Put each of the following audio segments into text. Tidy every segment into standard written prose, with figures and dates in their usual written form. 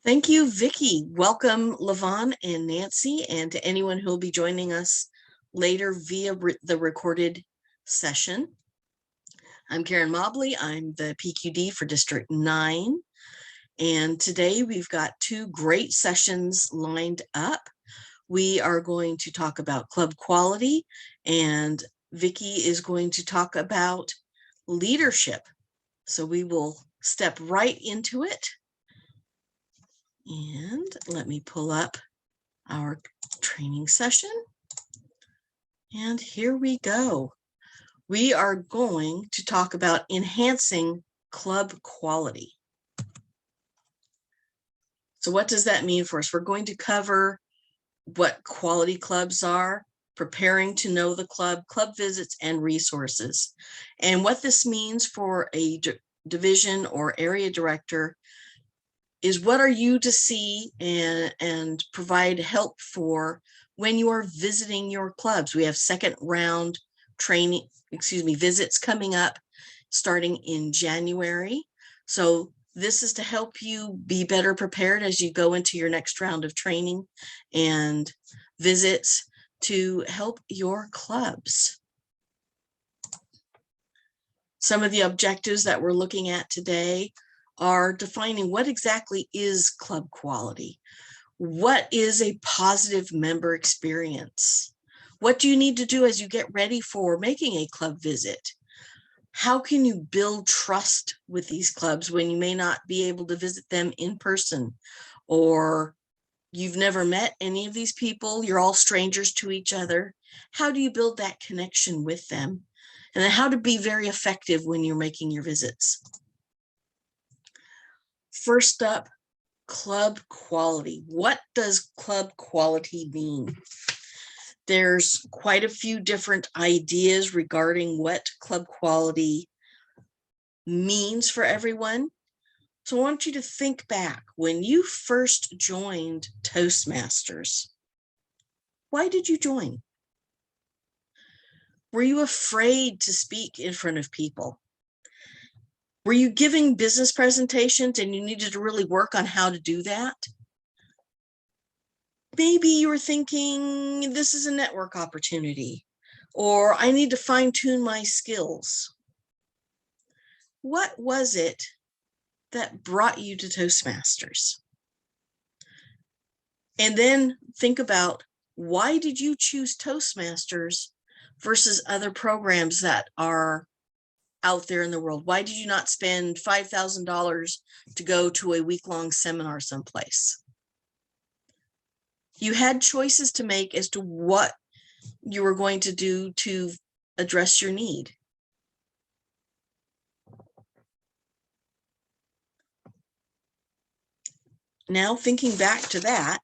Thank you, Vicki. Welcome, Levon and Nancy, and to anyone who will be joining us later via the recorded session. I'm Karen Mobley. I'm the PQD for District 9. And today we've got two great sessions lined up. We are going to talk about club quality, and Vicki is going to talk about leadership. So we will step right into it. And let me pull up our training session. And here we go. We are going to talk about enhancing club quality. So what does that mean for us? We're going to cover what quality clubs are, preparing to know the club, club visits, and resources. And what this means for a division or area director is what are you to see and provide help for when you are visiting your clubs. We have second round visits coming up starting in January. So this is to help you be better prepared as you go into your next round of training and visits to help your clubs. Some of the objectives that we're looking at today are defining what exactly is club quality. What is a positive member experience? What do you need to do as you get ready for making a club visit? How can you build trust with these clubs when you may not be able to visit them in person, or you've never met any of these people, you're all strangers to each other? How do you build that connection with them? And then how to be very effective when you're making your visits. First up, club quality. What does club quality mean? There's quite a few different ideas regarding what club quality means for everyone. So I want you to think back when you first joined Toastmasters. Why did you join? Were you afraid to speak in front of people? Were you giving business presentations and you needed to really work on how to do that? Maybe you were thinking this is a network opportunity, or I need to fine-tune my skills. What was it that brought you to Toastmasters? And then think about, why did you choose Toastmasters versus other programs that are out there in the world? Why did you not spend $5,000 to go to a week-long seminar someplace? You had choices to make as to what you were going to do to address your need. Now, thinking back to that,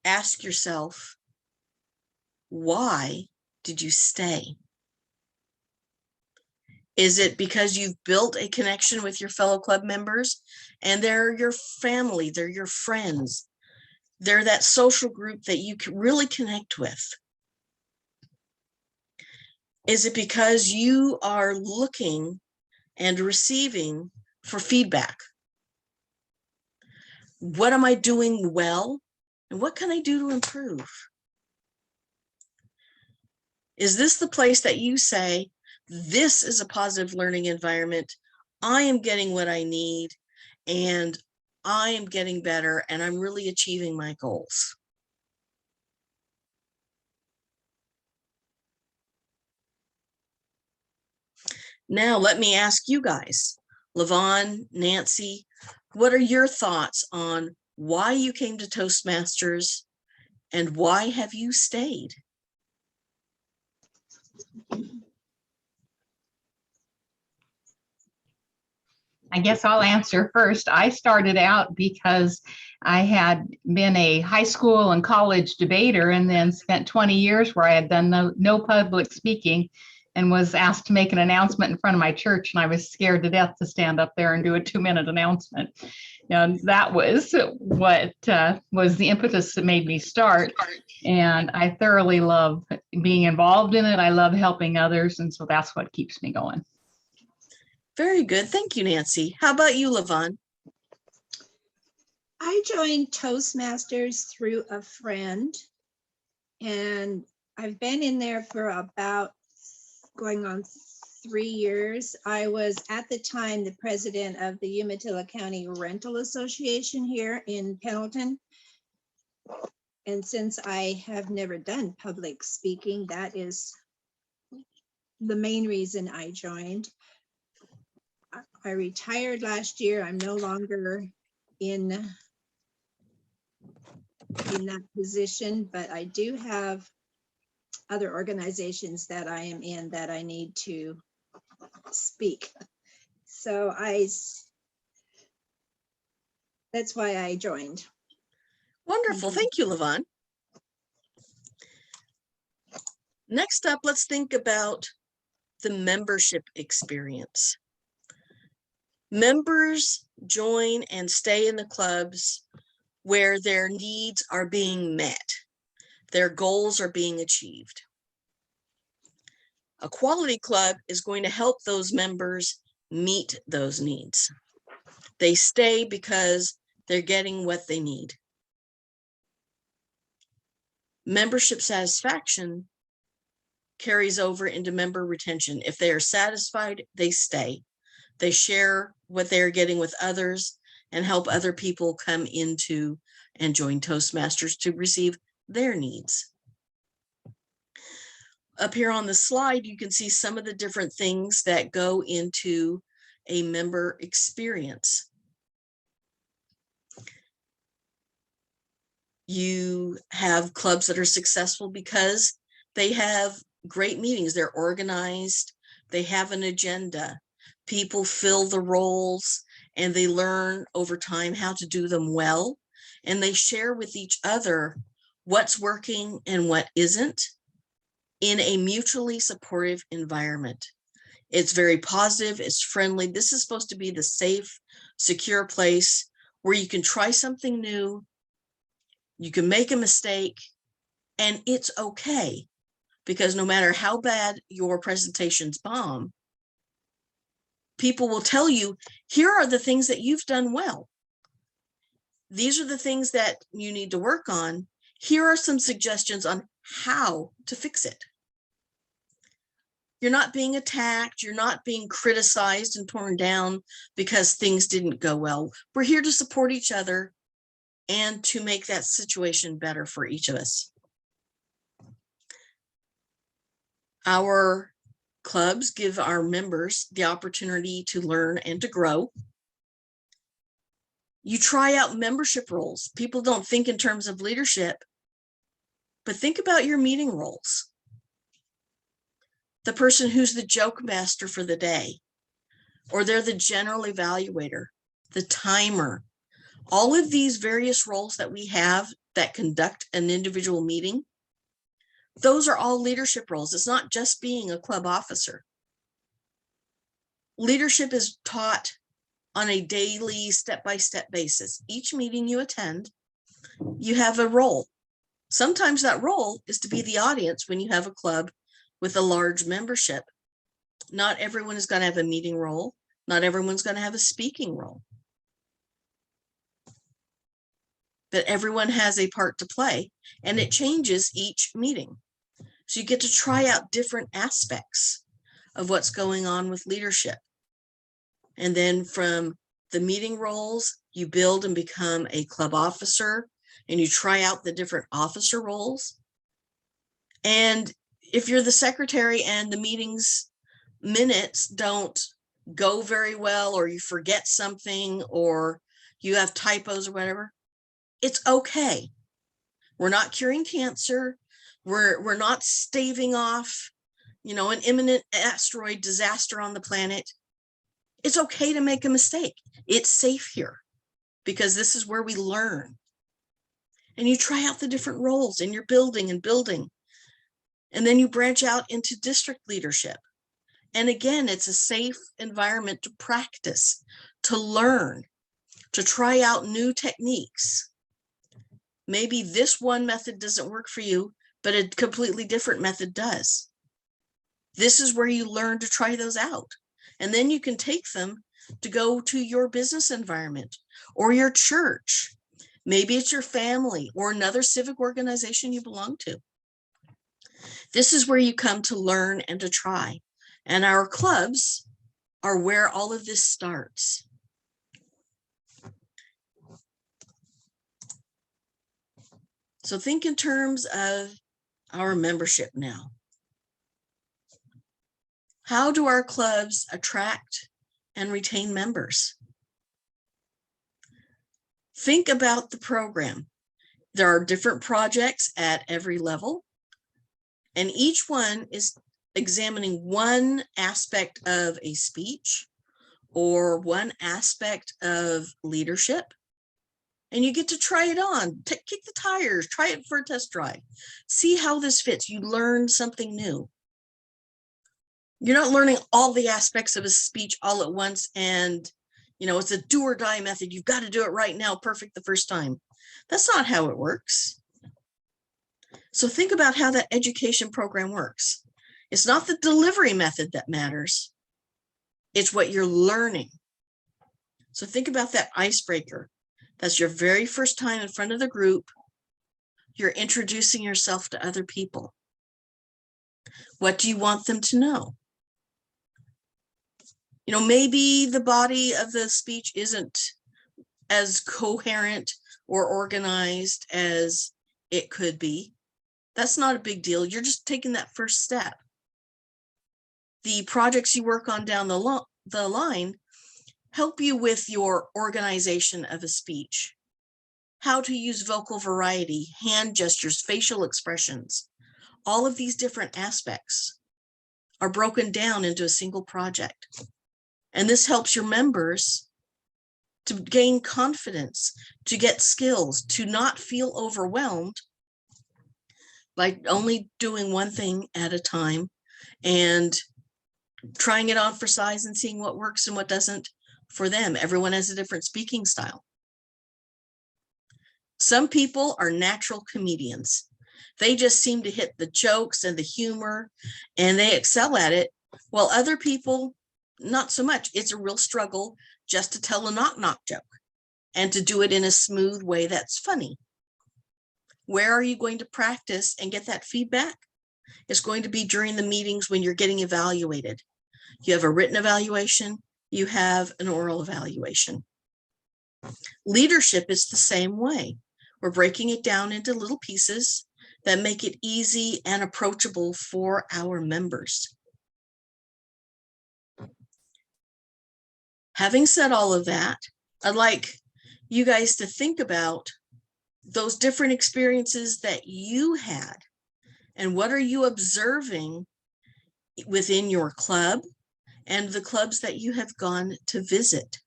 ask yourself, why did you stay? Is it because you've built a connection with your fellow club members and they're your family, they're your friends, they're that social group that you can really connect with? Is it because you are looking and receiving for feedback? What am I doing well? And what can I do to improve? Is this the place that you say, this is a positive learning environment, I am getting what I need, and I am getting better, and I'm really achieving my goals? Now, let me ask you guys, Levon, Nancy, what are your thoughts on why you came to Toastmasters and why have you stayed? I guess I'll answer first. I started out because I had been a high school and college debater and then spent 20 years where I had done no public speaking and was asked to make an announcement in front of my church. And I was scared to death to stand up there and do a 2-minute announcement. And that was what was the impetus that made me start. And I thoroughly love being involved in it. I love helping others. And so that's what keeps me going. Very good. Thank you, Nancy. How about you, Levon? I joined Toastmasters through a friend, and I've been in there for about going on 3 years. I was at the time the president of the Umatilla County Rental Association here in Pendleton. And since I have never done public speaking, that is the main reason I joined. I retired last year. I'm no longer in that position, but I do have other organizations that I am in that I need to speak. So that's why I joined. Wonderful. Thank you, Levon. Next up, let's think about the membership experience. Members join and stay in the clubs where their needs are being met, their goals are being achieved. A quality club is going to help those members meet those needs. They stay because they're getting what they need. Membership satisfaction carries over into member retention. If they are satisfied, they stay. They share what they're getting with others and help other people come into and join Toastmasters to receive their needs. Up here on the slide, you can see some of the different things that go into a member experience. You have clubs that are successful because they have great meetings. They're organized. They have an agenda. People fill the roles and they learn over time how to do them well. And they share with each other what's working and what isn't in a mutually supportive environment. It's very positive. It's friendly. This is supposed to be the safe, secure place where you can try something new. You can make a mistake and it's okay, because no matter how bad your presentations bomb, people will tell you, here are the things that you've done well. These are the things that you need to work on. Here are some suggestions on how to fix it. You're not being attacked. You're not being criticized and torn down because things didn't go well. We're here to support each other and to make that situation better for each of us. Our clubs give our members the opportunity to learn and to grow. You try out membership roles. People don't think in terms of leadership, but think about your meeting roles. The person who's the joke master for the day, or they're the general evaluator, the timer. All of these various roles that we have that conduct an individual meeting, those are all leadership roles. It's not just being a club officer. Leadership is taught on a daily, step-by-step basis. Each meeting you attend, you have a role. Sometimes that role is to be the audience when you have a club with a large membership. Not everyone is going to have a meeting role. Not everyone's going to have a speaking role. But everyone has a part to play, and it changes each meeting. So you get to try out different aspects of what's going on with leadership. And then from the meeting roles, you build and become a club officer, and you try out the different officer roles. And if you're the secretary and the meetings minutes don't go very well, or you forget something, or you have typos or whatever, it's okay. We're not curing cancer. We're not staving off, an imminent asteroid disaster on the planet. It's okay to make a mistake. It's safe here because this is where we learn. And you try out the different roles and you're building and building. And then you branch out into district leadership. And again, it's a safe environment to practice, to learn, to try out new techniques. Maybe this one method doesn't work for you, but a completely different method does. This is where you learn to try those out. And then you can take them to go to your business environment or your church Maybe it's your family or another civic organization you belong to. This is where you come to learn and to try. And our clubs are where all of this starts. So think in terms of our membership now. How do our clubs attract and retain members? Think about the program. There are different projects at every level, and each one is examining one aspect of a speech or one aspect of leadership. And you get to try it on, kick the tires, try it for a test drive. See how this fits. You learn something new. You're not learning all the aspects of a speech all at once and, it's a do or die method. You've got to do it right now, perfect the first time. That's not how it works. So think about how that education program works. It's not the delivery method that matters. It's what you're learning. So think about that icebreaker. That's your very first time in front of the group. You're introducing yourself to other people. What do you want them to know? Maybe the body of the speech isn't as coherent or organized as it could be. That's not a big deal. You're just taking that first step. The projects you work on down the line help you with your organization of a speech, how to use vocal variety, hand gestures, facial expressions. All of these different aspects are broken down into a single project. And this helps your members to gain confidence, to get skills, to not feel overwhelmed by only doing one thing at a time and trying it on for size and seeing what works and what doesn't for them. Everyone has a different speaking style. Some people are natural comedians. They just seem to hit the jokes and the humor and they excel at it, while other people, not so much. It's a real struggle just to tell a knock-knock joke and to do it in a smooth way that's funny. Where are you going to practice and get that feedback? It's going to be during the meetings when you're getting evaluated. You have a written evaluation, you have an oral evaluation. Leadership is the same way. We're breaking it down into little pieces that make it easy and approachable for our members. Having said all of that, I'd like you guys to think about those different experiences that you had and what are you observing within your club and the clubs that you have gone to visit.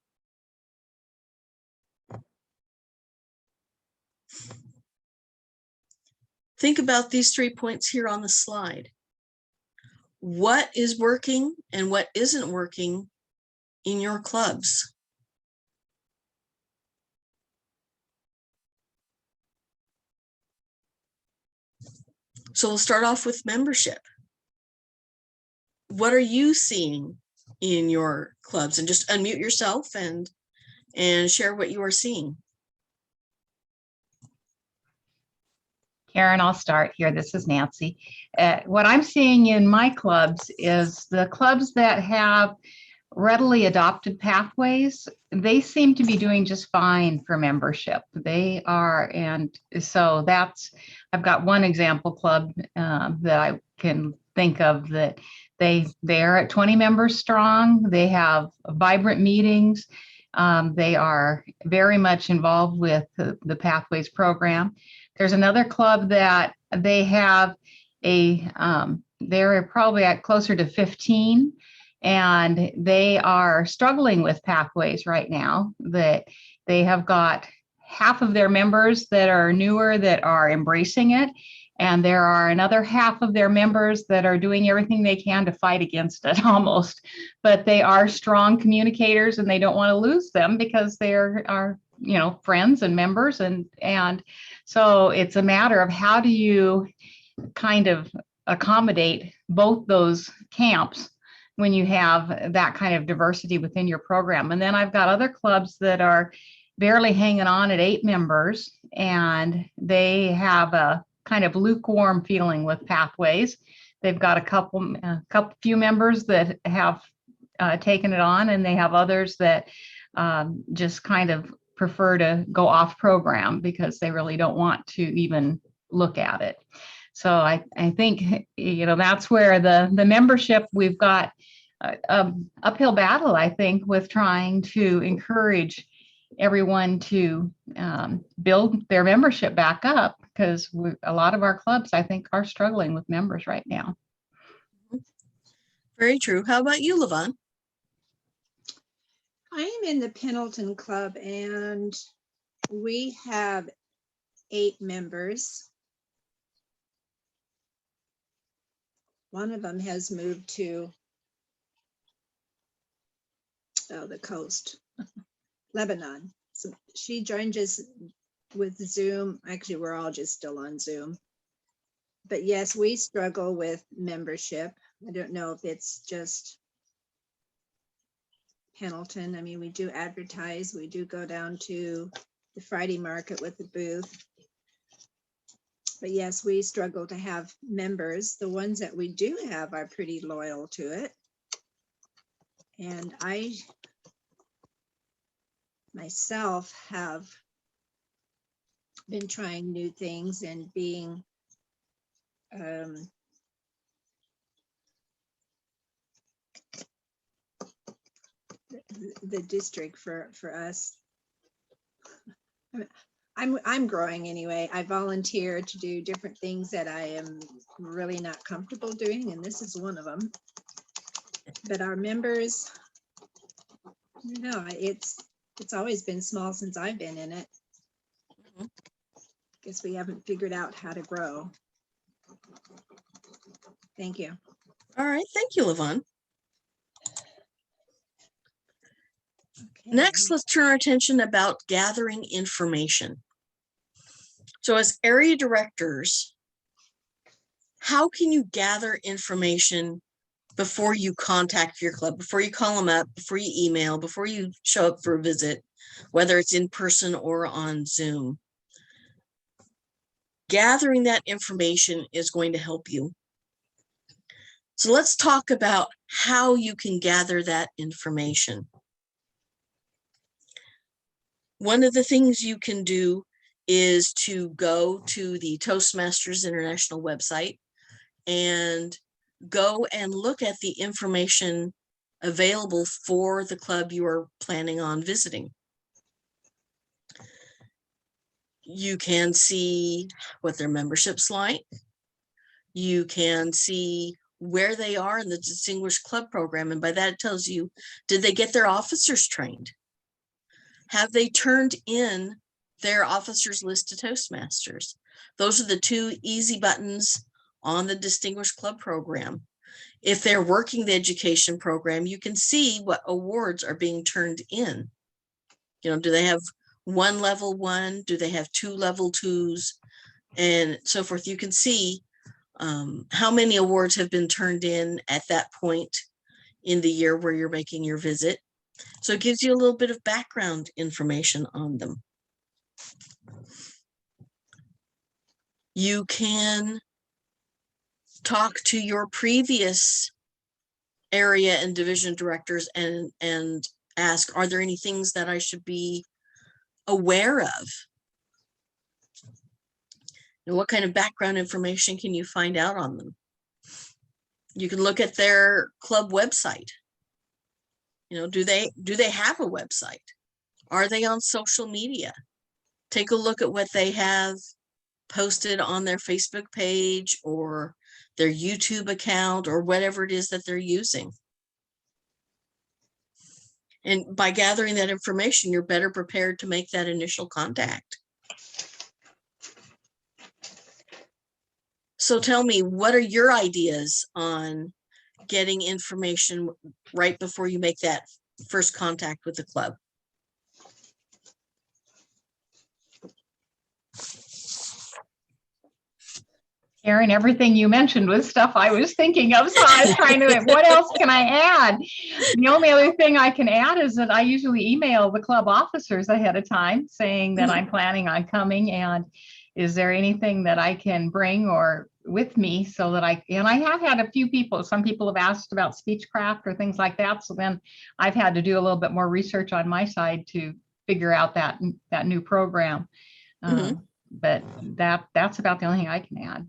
Think about these 3 points here on the slide. What is working and what isn't working in your clubs? So we'll start off with membership. What are you seeing in your clubs? And just unmute yourself and share what you are seeing. Karen, I'll start here. This is Nancy. What I'm seeing in my clubs is the clubs that have readily adopted pathways, they seem to be doing just fine for membership. They are, and so I've got one example club that I can think of that they are at 20 members strong. They have vibrant meetings. They are very much involved with the Pathways program. There's another club that they have they're probably at closer to 15, and they are struggling with Pathways right now. That they have got half of their members that are newer that are embracing it, and there are another half of their members that are doing everything they can to fight against it almost. But they are strong communicators, and they don't want to lose them because they are friends and members, and so it's a matter of how do you kind of accommodate both those camps when you have that kind of diversity within your program. And then I've got other clubs that are barely hanging on at 8 members, and they have a kind of lukewarm feeling with Pathways. They've got a few members that have taken it on, and they have others that just kind of prefer to go off program because they really don't want to even look at it. So I think, that's where the membership, we've got a uphill battle, I think, with trying to encourage everyone to build their membership back up, because a lot of our clubs, I think, are struggling with members right now. Very true. How about you, Levon? I am in the Pendleton Club, and we have 8 members. One of them has moved to the coast, Lebanon. So she joined us with Zoom. Actually, we're all just still on Zoom. But yes, we struggle with membership. I don't know if it's just Pendleton. I mean, we do advertise. We do go down to the Friday market with the booth. But yes, we struggle to have members. The ones that we do have are pretty loyal to it. And I myself have been trying new things and being the district for us. I'm growing anyway. I volunteer to do different things that I am really not comfortable doing, and this is one of them. But our members, it's always been small since I've been in it. Guess we haven't figured out how to grow. Thank you. All right. Thank you, Levon. Okay. Next, let's turn our attention about gathering information. So as area directors, how can you gather information before you contact your club, before you call them up, before you email, before you show up for a visit, whether it's in person or on Zoom? Gathering that information is going to help you. So let's talk about how you can gather that information. One of the things you can do is to go to the Toastmasters International website and go and look at the information available for the club you are planning on visiting. You can see what their membership's like. You can see where they are in the Distinguished Club Program. And by that, it tells you, did they get their officers trained? Have they turned in their officers list to Toastmasters? Those are the 2 easy buttons on the Distinguished Club Program. If they're working the education program, you can see what awards are being turned in. Do they have 1 level 1? Do they have 2 level 2s? And so forth. You can see how many awards have been turned in at that point in the year where you're making your visit. So it gives you a little bit of background information on them. You can talk to your previous area and division directors and ask, are there any things that I should be aware of? What kind of background information can you find out on them? You can look at their club website. Do they have a website? Are they on social media? Take a look at what they have posted on their Facebook page or their YouTube account or whatever it is that they're using. And by gathering that information, you're better prepared to make that initial contact. So tell me, what are your ideas on getting information right before you make that first contact with the club? Karen, everything you mentioned was stuff I was thinking of. So I was trying to, what else can I add? The only other thing I can add is that I usually email the club officers ahead of time saying that I'm planning on coming, and is there anything that I can bring or with me so that and I have had a few people, some people have asked about speechcraft or things like that. So then I've had to do a little bit more research on my side to figure out that new program. But that's about the only thing I can add.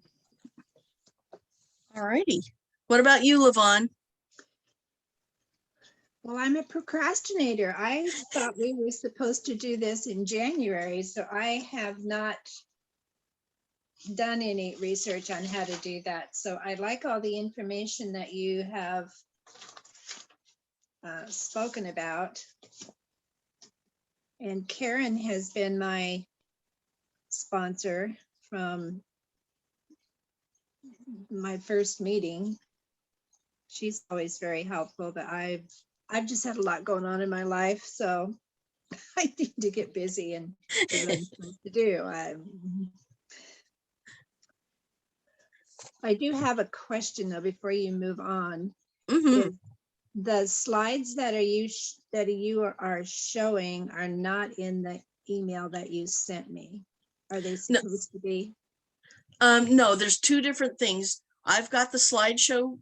All righty. What about you, Levon? Well, I'm a procrastinator. I thought we were supposed to do this in January, so I have not done any research on how to do that. So I like all the information that you have spoken about. And Karen has been my sponsor from my first meeting. She's always very helpful, but I've just had a lot going on in my life, so I need to get busy and do what I'm supposed to do. I do have a question though before you move on. If the slides that you are showing are not in the email that you sent me, are they supposed to be? No, there's two different things. I've got the slideshow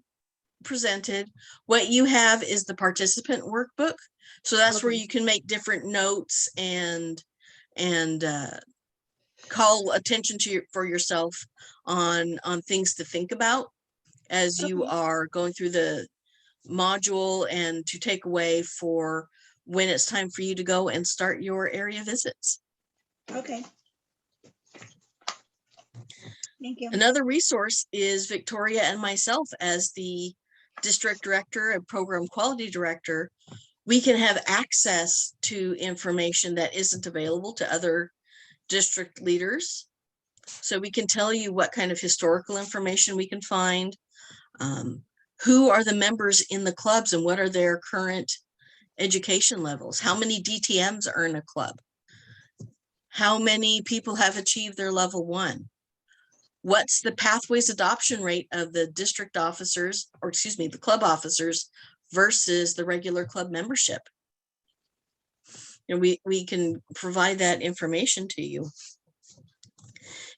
presented. What you have is the participant workbook. So that's where you can make different notes and call attention to for yourself on things to think about as you are going through the module, and to take away for when it's time for you to go and start your area visits. Okay. Thank you. Another resource is Victoria and myself as the district director and program quality director. We can have access to information that isn't available to other district leaders. So we can tell you what kind of historical information we can find, who are the members in the clubs and what are their current education levels, how many DTMs are in a club, how many people have achieved their level 1, what's the pathways adoption rate of the district officers, or excuse me, the club officers versus the regular club membership. You know, we can provide that information to you.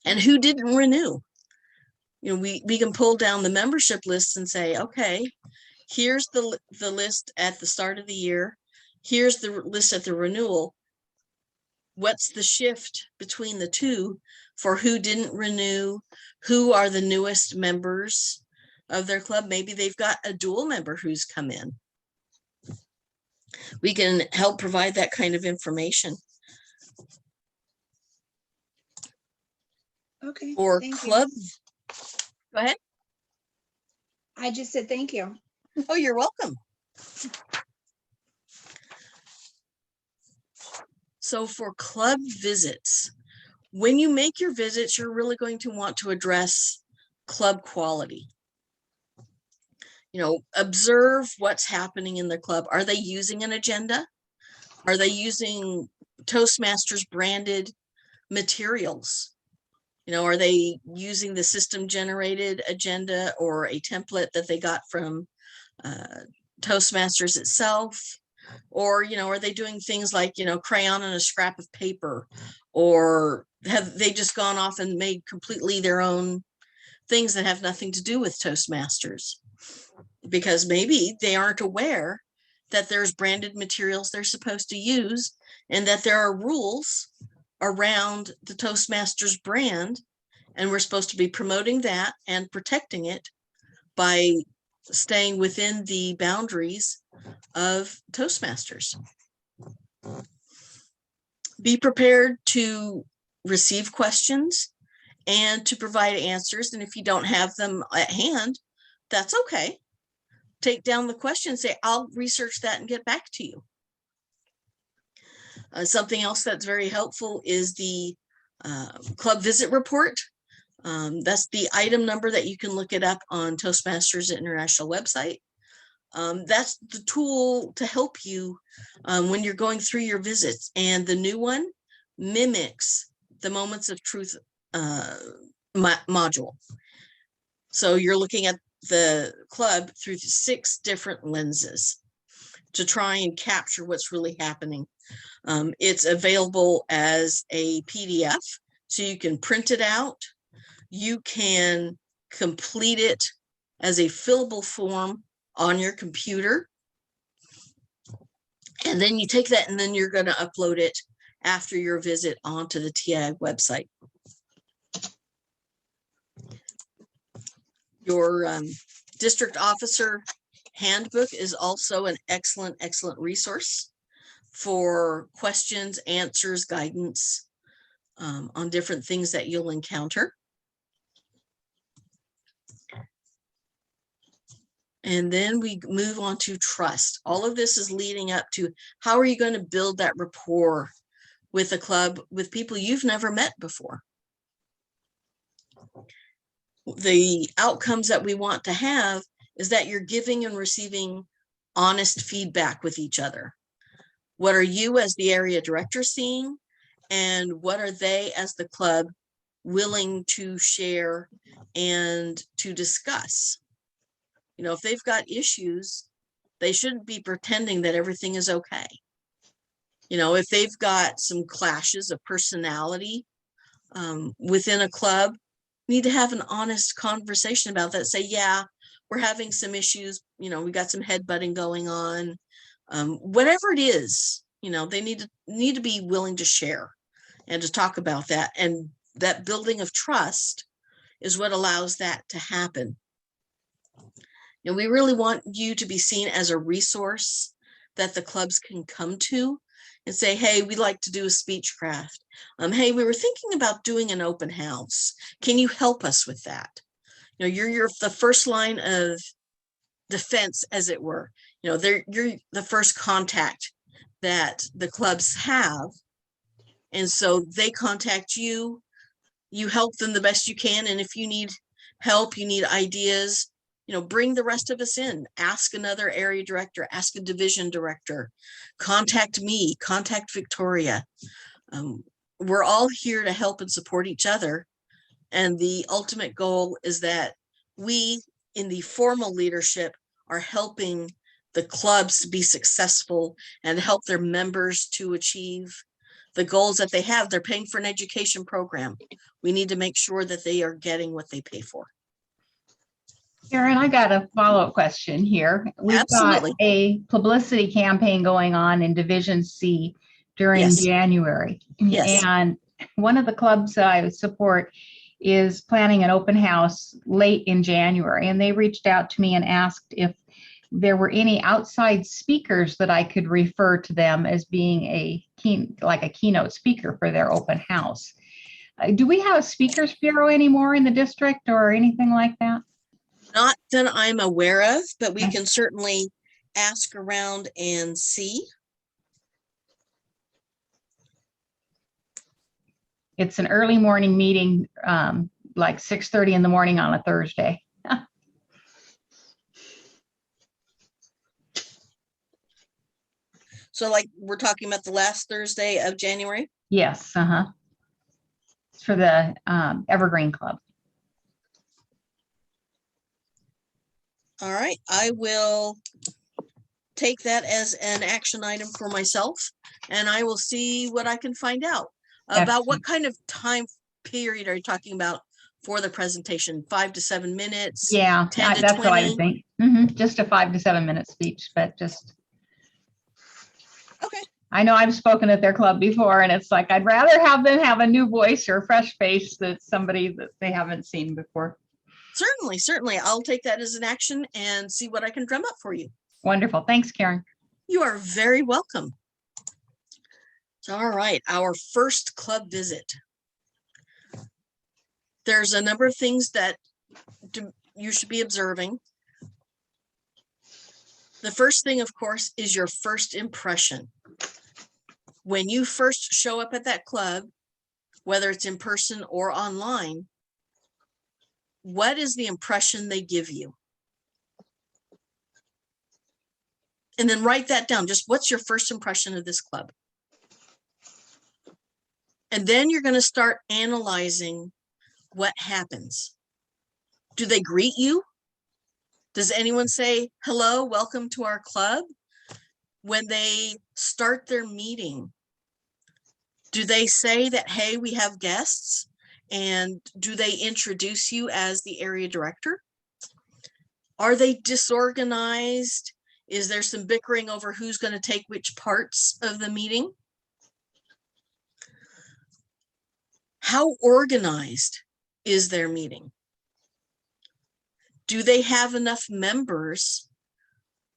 And who didn't renew? You know, we can pull down the membership lists and say, okay, here's the list at the start of the year. Here's the list at the renewal. What's the shift between the two for who didn't renew? Who are the newest members of their club? Maybe they've got a dual member who's come in. We can help provide that kind of information. Okay. For club, go ahead. I just said thank you. Oh, you're welcome. So for club visits, when you make your visits, you're really going to want to address club quality. You know, observe what's happening in the club. Are they using an agenda? Are they using Toastmasters branded materials? You know, are they using the system generated agenda or a template that they got from Toastmasters itself? Or, you know, are they doing things like, you know, crayon and a scrap of paper? Or have they just gone off and made completely their own things that have nothing to do with Toastmasters? Because maybe they aren't aware that there's branded materials they're supposed to use, and that there are rules around the Toastmasters brand, and we're supposed to be promoting that and protecting it by staying within the boundaries of Toastmasters. Be prepared to receive questions and to provide answers. And if you don't have them at hand, that's okay. Take down the question, say, I'll research that and get back to you. Something else that's very helpful is the club visit report. That's the item number that you can look it up on Toastmasters International website. That's the tool to help you when you're going through your visits. And the new one mimics the Moments of Truth module. So you're looking at the club through 6 different lenses to try and capture what's really happening. It's available as a PDF, so you can print it out. You can complete it as a fillable form on your computer. And then you take that and then you're going to upload it after your visit onto the TIAG website. Your district officer handbook is also an excellent resource for questions, answers, guidance on different things that you'll encounter. And then we move on to trust. All of this is leading up to how are you going to build that rapport with a club, with people you've never met before. The outcomes that we want to have is that you're giving and receiving honest feedback with each other. What are you as the area director seeing? And what are they as the club willing to share and to discuss? You know, if they've got issues, they shouldn't be pretending that everything is okay. You know, if they've got some clashes of personality within a club, need to have an honest conversation about that. Say, yeah, we're having some issues. You know, we got some headbutting going on. Whatever it is, you know, they need to be willing to share and to talk about that. And that building of trust is what allows that to happen. And we really want you to be seen as a resource that the clubs can come to and say, hey, we'd like to do a speech craft. Hey, we were thinking about doing an open house. Can you help us with that? You know, you're the first line of defense, as it were. You know, you're the first contact that the clubs have. And so they contact you, you help them the best you can. And if you need help, you need ideas, you know, bring the rest of us in, ask another area director, ask a division director, contact me, contact Victoria. We're all here to help and support each other. And the ultimate goal is that we in the formal leadership are helping the clubs to be successful and help their members to achieve the goals that they have. They're paying for an education program. We need to make sure that they are getting what they pay for. Karen, I got a follow-up question here. We've Absolutely. got a publicity campaign going on in Division C during Yes. January. Yes. And one of the clubs that I support is planning an open house late in January. And they reached out to me and asked if there were any outside speakers that I could refer to them as being a keynote speaker for their open house. Do we have a speakers bureau anymore in the district or anything like that? Not that I'm aware of, but we can certainly ask around and see. It's an early morning meeting, like 6:30 in the morning on a Thursday. So like we're talking about the last Thursday of January? Yes, It's for the Evergreen Club. All right, I will take that as an action item for myself, and I will see what I can find out about what kind of time period are you talking about for the presentation? 5 to 7 minutes? Yeah, 10 to that's 20? what I think. Just a 5 to 7 minute speech, but just. Okay. I know I've spoken at their club before, and it's like I'd rather have them have a new voice or a fresh face than somebody that they haven't seen before. Certainly. I'll take that as an action and see what I can drum up for you. Wonderful. Thanks, Karen. You are very welcome. All right, our first club visit. There's a number of things that you should be observing. The first thing, of course, is your first impression. When you first show up at that club, whether it's in person or online, what is the impression they give you? And then write that down. Just what's your first impression of this club? And then you're going to start analyzing what happens. Do they greet you? Does anyone say, hello, welcome to our club? When they start their meeting, do they say that, hey, we have guests? And do they introduce you as the area director? Are they disorganized? Is there some bickering over who's going to take which parts of the meeting? How organized is their meeting? Do they have enough members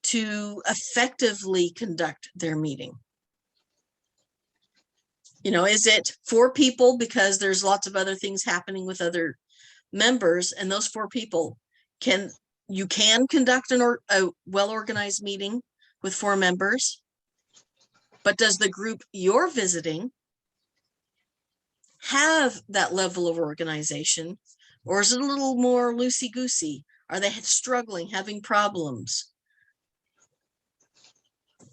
to effectively conduct their meeting? You know, is it 4 people because there's lots of other things happening with other members, and those 4 people can conduct a well-organized meeting with 4 members, but does the group you're visiting have that level of organization, or is it a little more loosey-goosey? Are they struggling, having problems?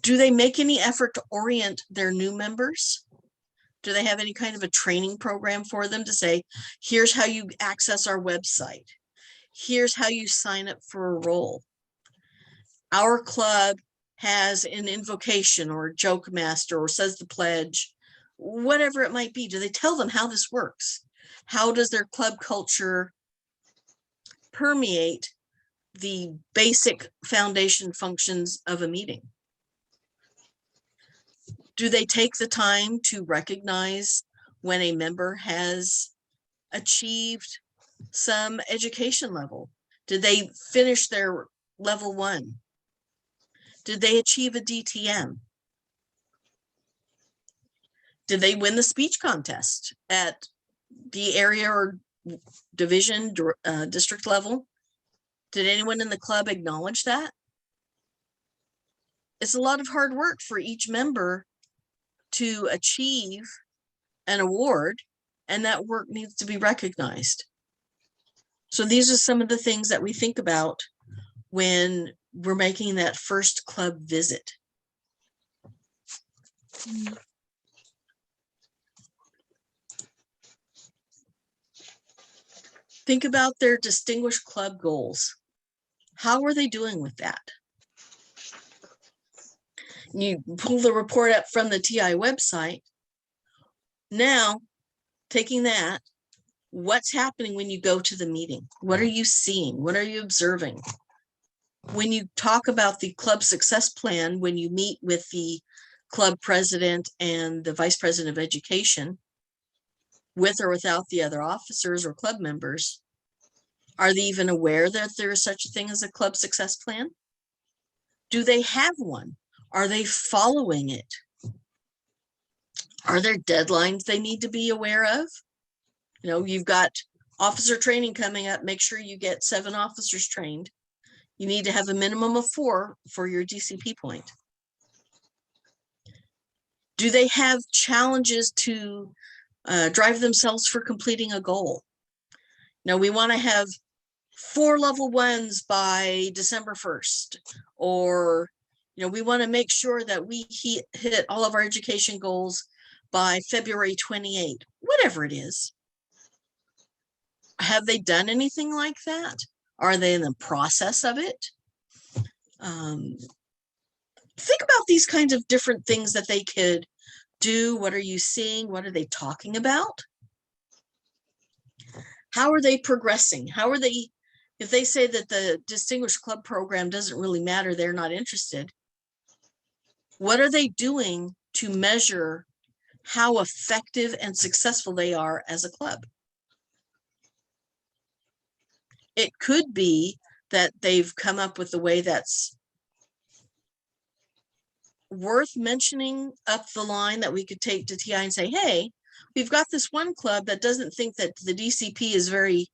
Do they make any effort to orient their new members? Do they have any kind of a training program for them to say, here's how you access our website. Here's how you sign up for a role. Our club has an invocation or a joke master or says the pledge, whatever it might be. Do they tell them how this works? How does their club culture permeate the basic foundation functions of a meeting? Do they take the time to recognize when a member has achieved some education level? Did they finish their level 1? Did they achieve a DTM? Did they win the speech contest at the area or division, district level? Did anyone in the club acknowledge that? It's a lot of hard work for each member to achieve an award, and that work needs to be recognized. So these are some of the things that we think about when we're making that first club visit. Think about their distinguished club goals. How are they doing with that? You pull the report up from the TI website. Now, taking that, what's happening when you go to the meeting? What are you seeing? What are you observing? When you talk about the club success plan, when you meet with the club president and the vice president of education, with or without the other officers or club members, are they even aware that there is such a thing as a club success plan? Do they have one? Are they following it? Are there deadlines they need to be aware of? You know, you've got officer training coming up. Make sure you get 7 officers trained. You need to have a minimum of 4 for your DCP point. Do they have challenges to drive themselves for completing a goal? Now, we want to have 4 level 1s by December 1st, or, you know, we want to make sure that we hit all of our education goals by February 28th, whatever it is. Have they done anything like that? Are they in the process of it? Think about these kinds of different things that they could do. What are you seeing? What are they talking about? How are they progressing? How are they, if they say that the Distinguished Club program doesn't really matter, they're not interested, what are they doing to measure how effective and successful they are as a club? It could be that they've come up with a way that's worth mentioning up the line, that we could take to TI and say, hey, we've got this one club that doesn't think that the DCP is very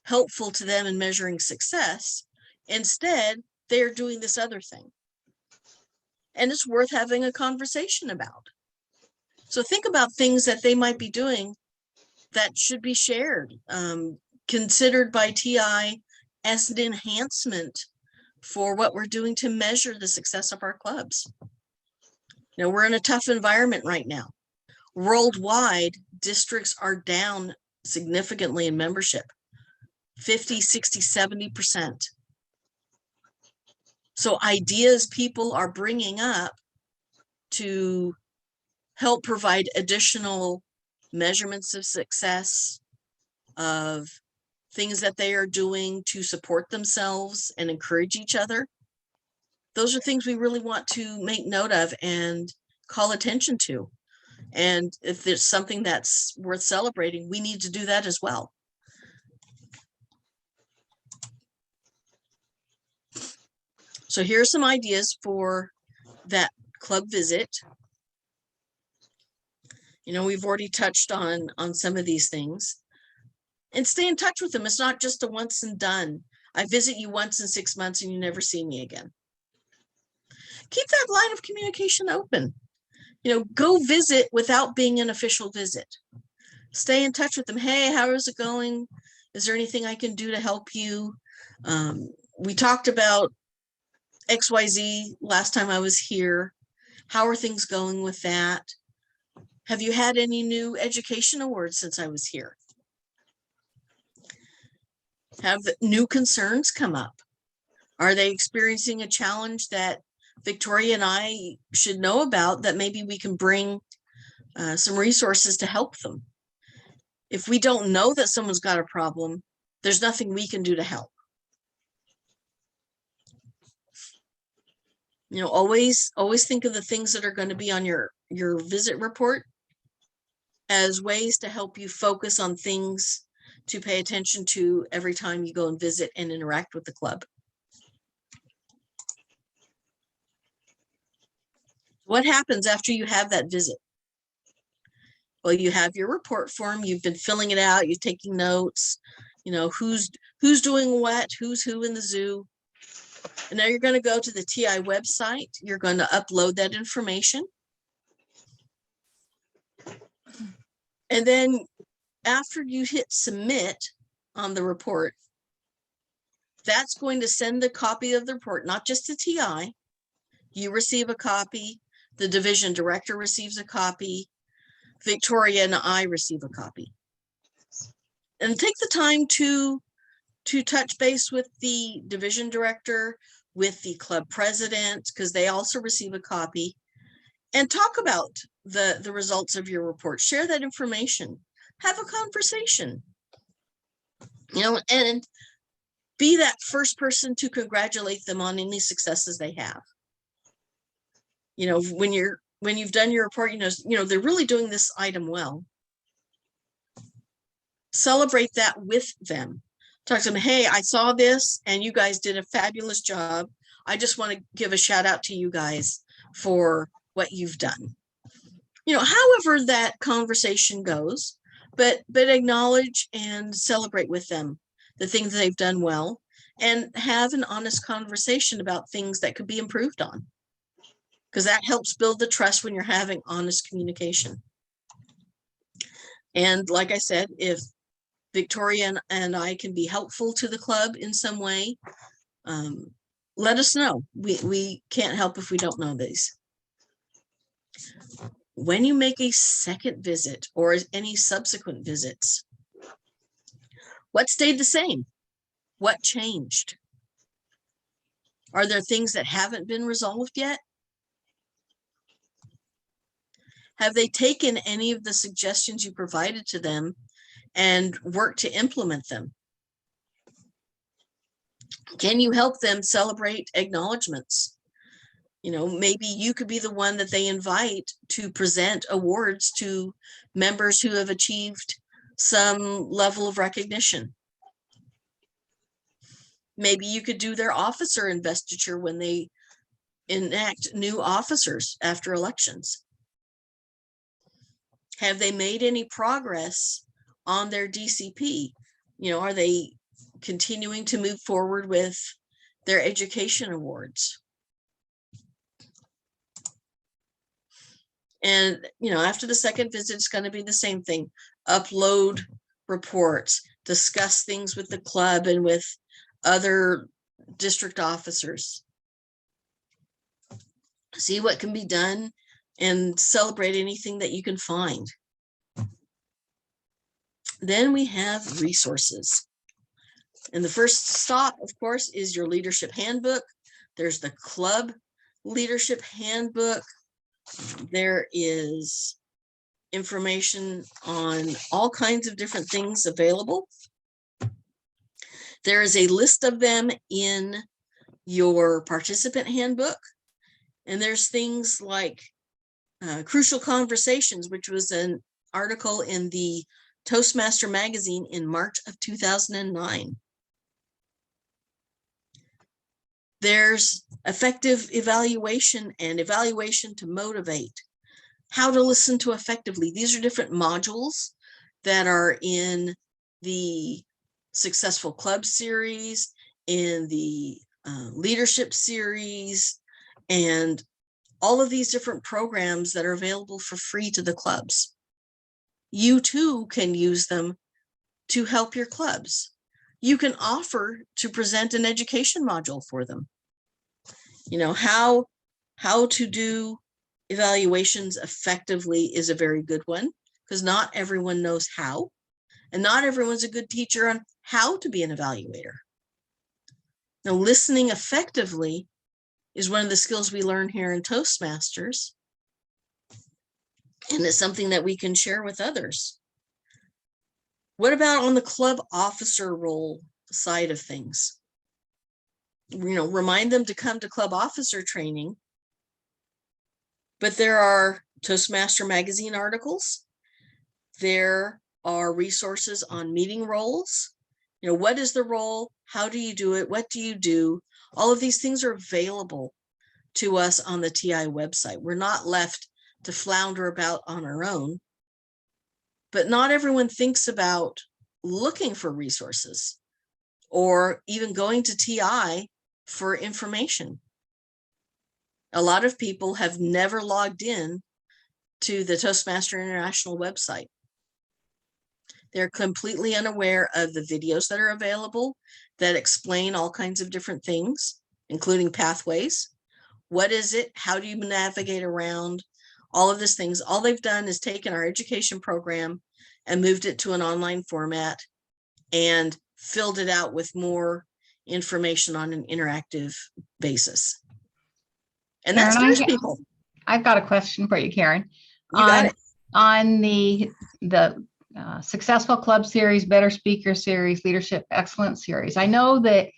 helpful to them in measuring success. Instead, they're doing this other thing. And it's worth having a conversation about. So think about things that they might be doing that should be shared, considered by TI as an enhancement for what we're doing to measure the success of our clubs. You know, we're in a tough environment right now. Worldwide, districts are down significantly in membership. 50, 60, 70%. So ideas people are bringing up to help provide additional measurements of success, of things that they are doing to support themselves and encourage each other. Those are things we really want to make note of and call attention to. And if there's something that's worth celebrating, we need to do that as well. So here are some ideas for that club visit. You know, we've already touched on some of these things. And stay in touch with them. It's not just a once and done. I visit you once in 6 months and you never see me again. Keep that line of communication open. You know, go visit without being an official visit. Stay in touch with them. Hey, how is it going? Is there anything I can do to help you? We talked about XYZ last time I was here. How are things going with that? Have you had any new education awards since I was here? Have new concerns come up? Are they experiencing a challenge that Victoria and I should know about that maybe we can bring some resources to help them? If we don't know that someone's got a problem, there's nothing we can do to help. You know, always think of the things that are going to be on your visit report as ways to help you focus on things to pay attention to every time you go and visit and interact with the club. What happens after you have that visit? Well, you have your report form, you've been filling it out, you're taking notes, you know, who's doing what, who's who in the zoo. And now you're going to go to the TI website, you're going to upload that information. And then after you hit submit on the report, that's going to send a copy of the report, not just to TI. You receive a copy, the division director receives a copy, Victoria and I receive a copy. And take the time to touch base with the division director, with the club president, because they also receive a copy, and talk about the results of your report. Share that information. Have a conversation. You know, and be that first person to congratulate them on any successes they have. You know, when you've done your report, you know, they're really doing this item well. Celebrate that with them. Talk to them, hey, I saw this and you guys did a fabulous job. I just want to give a shout out to you guys for what you've done. You know, however that conversation goes, but acknowledge and celebrate with them the things they've done well, and have an honest conversation about things that could be improved on, because that helps build the trust when you're having honest communication. And like I said, if Victoria and I can be helpful to the club in some way, let us know. We can't help if we don't know these. When you make a second visit or any subsequent visits, what stayed the same? What changed? Are there things that haven't been resolved yet? Have they taken any of the suggestions you provided to them and worked to implement them? Can you help them celebrate acknowledgements? You know, maybe you could be the one that they invite to present awards to members who have achieved some level of recognition. Maybe you could do their officer investiture when they enact new officers after elections. Have they made any progress on their DCP? You know, are they continuing to move forward with their education awards? And, you know, after the second visit, it's going to be the same thing. Upload reports, discuss things with the club and with other district officers. See what can be done and celebrate anything that you can find. Then we have resources. And the first stop, of course, is your leadership handbook. There's the club leadership handbook. There is information on all kinds of different things available. There is a list of them in your participant handbook. And there's things like Crucial Conversations, which was an article in the Toastmaster magazine in March of 2009. There's effective evaluation and evaluation to motivate. How to listen to effectively. These are different modules that are in the Successful Club series, in the leadership series, and all of these different programs that are available for free to the clubs. You too can use them to help your clubs. You can offer to present an education module for them. You know, how to do evaluations effectively is a very good one, because not everyone knows how, and not everyone's a good teacher on how to be an evaluator. Now, listening effectively is one of the skills we learn here in Toastmasters, and it's something that we can share with others. What about on the club officer role side of things? You know, remind them to come to club officer training, but there are Toastmaster magazine articles. There are resources on meeting roles. You know, what is the role? How do you do it? What do you do? All of these things are available to us on the TI website. We're not left to flounder about on our own, but not everyone thinks about looking for resources or even going to TI for information. A lot of people have never logged in to the Toastmaster International website. They're completely unaware of the videos that are available that explain all kinds of different things, including pathways. What is it? How do you navigate around? All of these things. All they've done is taken our education program and moved it to an online format and filled it out with more information on an interactive basis. And that Karen, scares people. I've got a question for you, Karen. You got it. On the Successful Club series, Better Speaker series, Leadership Excellence series, I know that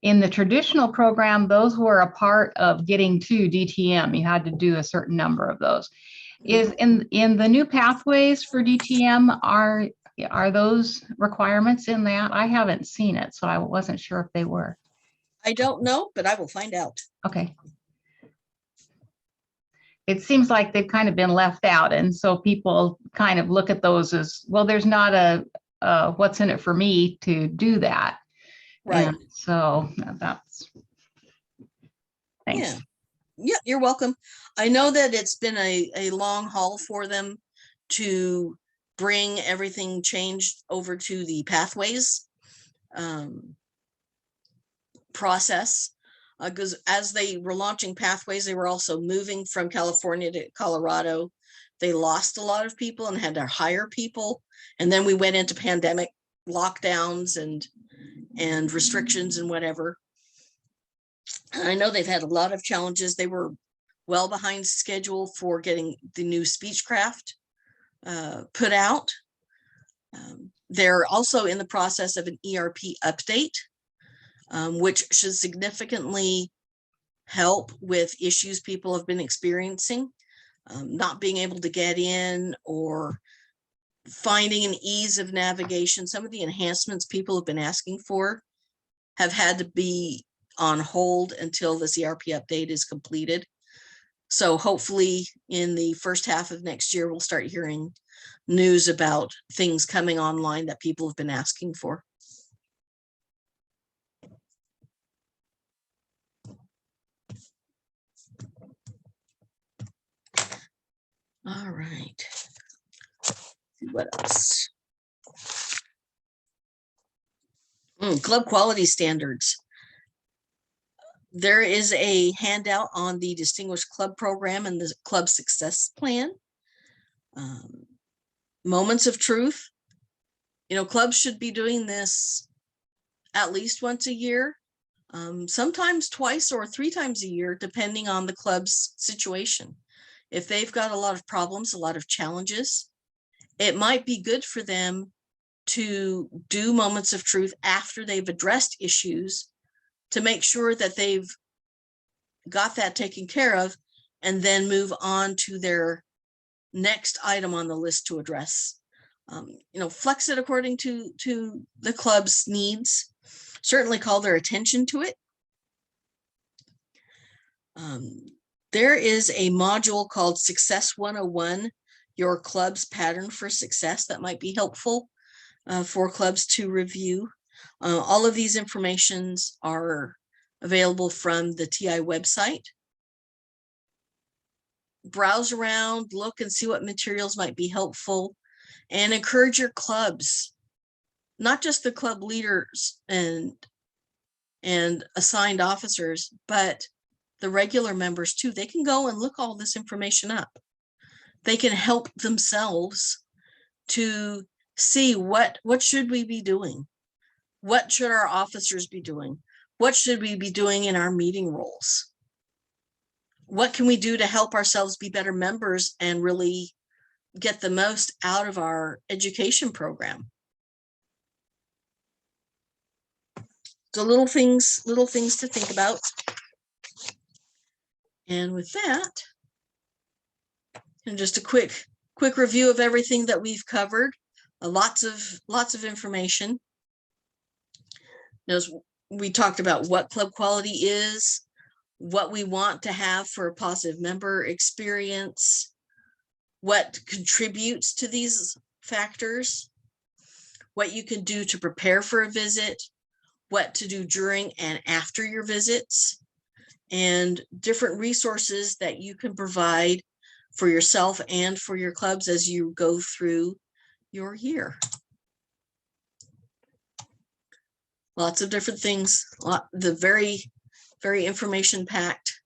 in the traditional program, those were a part of getting to DTM. You had to do a certain number of those. Is in the new pathways for DTM, are those requirements in that? I haven't seen it, so I wasn't sure if they were. I don't know, but I will find out. Okay. It seems like they've kind of been left out, and so people kind of look at those as, well, there's not a what's in it for me to do that. Right. And so that's, thanks. Yeah, you're welcome. I know that it's been a long haul for them to bring everything changed over to the pathways process, because as they were launching pathways, they were also moving from California to Colorado. They lost a lot of people and had to hire people. And then we went into pandemic lockdowns and restrictions and whatever. And I know they've had a lot of challenges. They were well behind schedule for getting the new Speechcraft put out. They're also in the process of an ERP update, which should significantly help with issues people have been experiencing, not being able to get in or finding an ease of navigation. Some of the enhancements people have been asking for have had to be on hold until this ERP update is completed. So hopefully in the first half of next year, we'll start hearing news about things coming online that people have been asking for. All right. What else? Club quality standards. There is a handout on the Distinguished Club Program and the Club Success Plan. Moments of truth. You know, clubs should be doing this at least once a year, sometimes twice or 3 times a year, depending on the club's situation. If they've got a lot of problems, a lot of challenges, it might be good for them to do moments of truth after they've addressed issues to make sure that they've got that taken care of, and then move on to their next item on the list to address. Flex it according to the club's needs. Certainly call their attention to it. There is a module called Success 101, your club's pattern for success, that might be helpful for clubs to review. All of these informations are available from the TI website. Browse around, look and see what materials might be helpful, and encourage your clubs, not just the club leaders and assigned officers, but the regular members too. They can go and look all this information up. They can help themselves to see what should we be doing? What should our officers be doing? What should we be doing in our meeting roles? What can we do to help ourselves be better members and really get the most out of our education program? So little things to think about. And with that, and just a quick review of everything that we've covered. Lots of information. As we talked about what club quality is, what we want to have for a positive member experience, what contributes to these factors, what you can do to prepare for a visit, what to do during and after your visits, and different resources that you can provide for yourself and for your clubs as you go through your year. Lots of different things, the very, very information-packed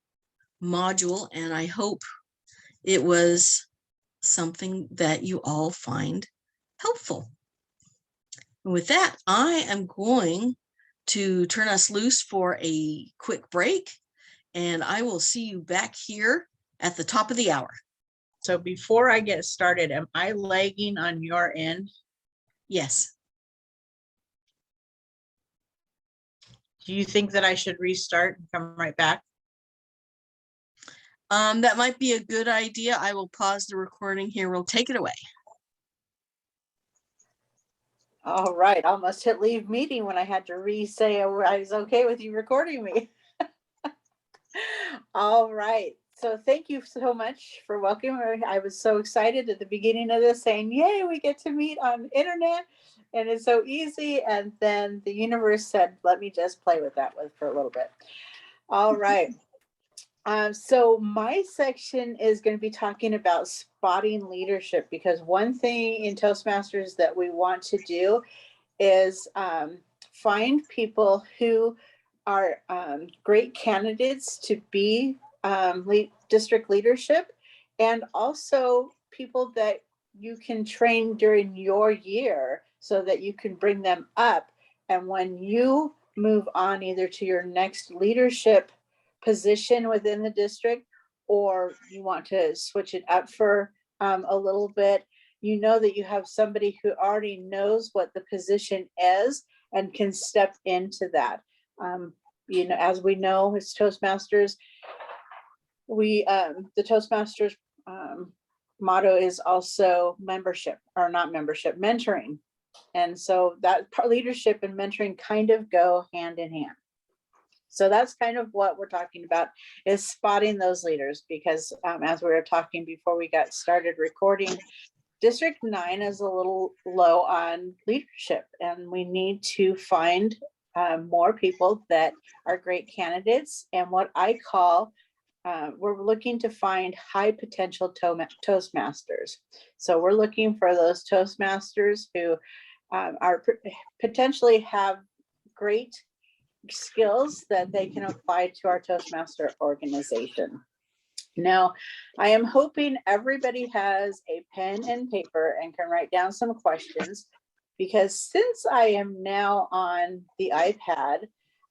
module, and I hope it was something that you all find helpful. And with that, I am going to turn us loose for a quick break, and I will see you back here at the top of the hour. So before I get started, am I lagging on your end? Yes. Do you think that I should restart and come right back? That might be a good idea. I will pause the recording here. We'll take it away. All right, I almost hit leave meeting when I had to re-say I was okay with you recording me. All right, so thank you so much for welcoming. I was so excited at the beginning of this saying, yay, we get to meet on internet and it's so easy. And then the universe said, let me just play with that for a little bit. All right. So my section is going to be talking about spotting leadership, because one thing in Toastmasters that we want to do is find people who are great candidates to be district leadership, and also people that you can train during your year so that you can bring them up. And when you move on either to your next leadership position within the district, or you want to switch it up for a little bit, you know that you have somebody who already knows what the position is and can step into that. As we know, as Toastmasters, the Toastmasters motto is also mentoring. And so that leadership and mentoring kind of go hand in hand. So that's kind of what we're talking about, is spotting those leaders, because as we were talking before we got started recording, District 9 is a little low on leadership, and we need to find more people that are great candidates. And what I call, we're looking to find high potential Toastmasters. So we're looking for those Toastmasters who are potentially have great skills that they can apply to our Toastmaster organization. Now, I am hoping everybody has a pen and paper and can write down some questions, because since I am now on the iPad,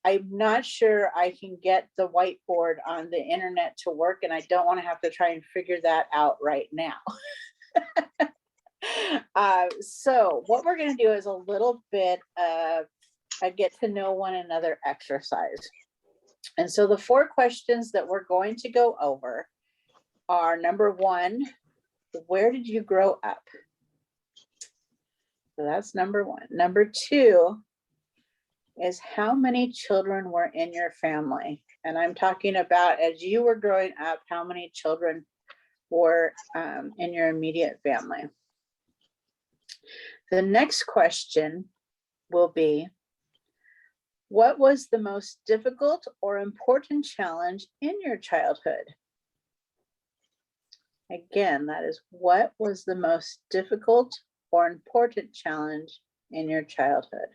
I'm not sure I can get the whiteboard on the internet to work, and I don't want to have to try and figure that out right now. So what we're going to do is a little bit of a get to know one another exercise. And so the 4 questions that we're going to go over are, number 1, where did you grow up? So that's number 1. Number 2 is, how many children were in your family? And I'm talking about, as you were growing up, how many children were in your immediate family? The next question will be, what was the most difficult or important challenge in your childhood? Again, that is, what was the most difficult or important challenge in your childhood?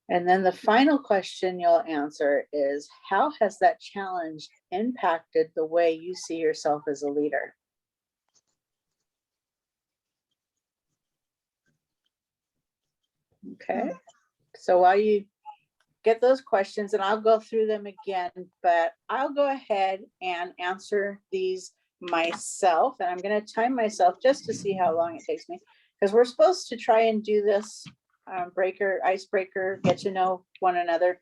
And then the final question you'll answer is, how has that challenge impacted the way you see yourself as a leader? Okay, so while you get those questions, and I'll go through them again, but I'll go ahead and answer these myself, and I'm going to time myself just to see how long it takes me, because we're supposed to try and do this icebreaker, get to know one another,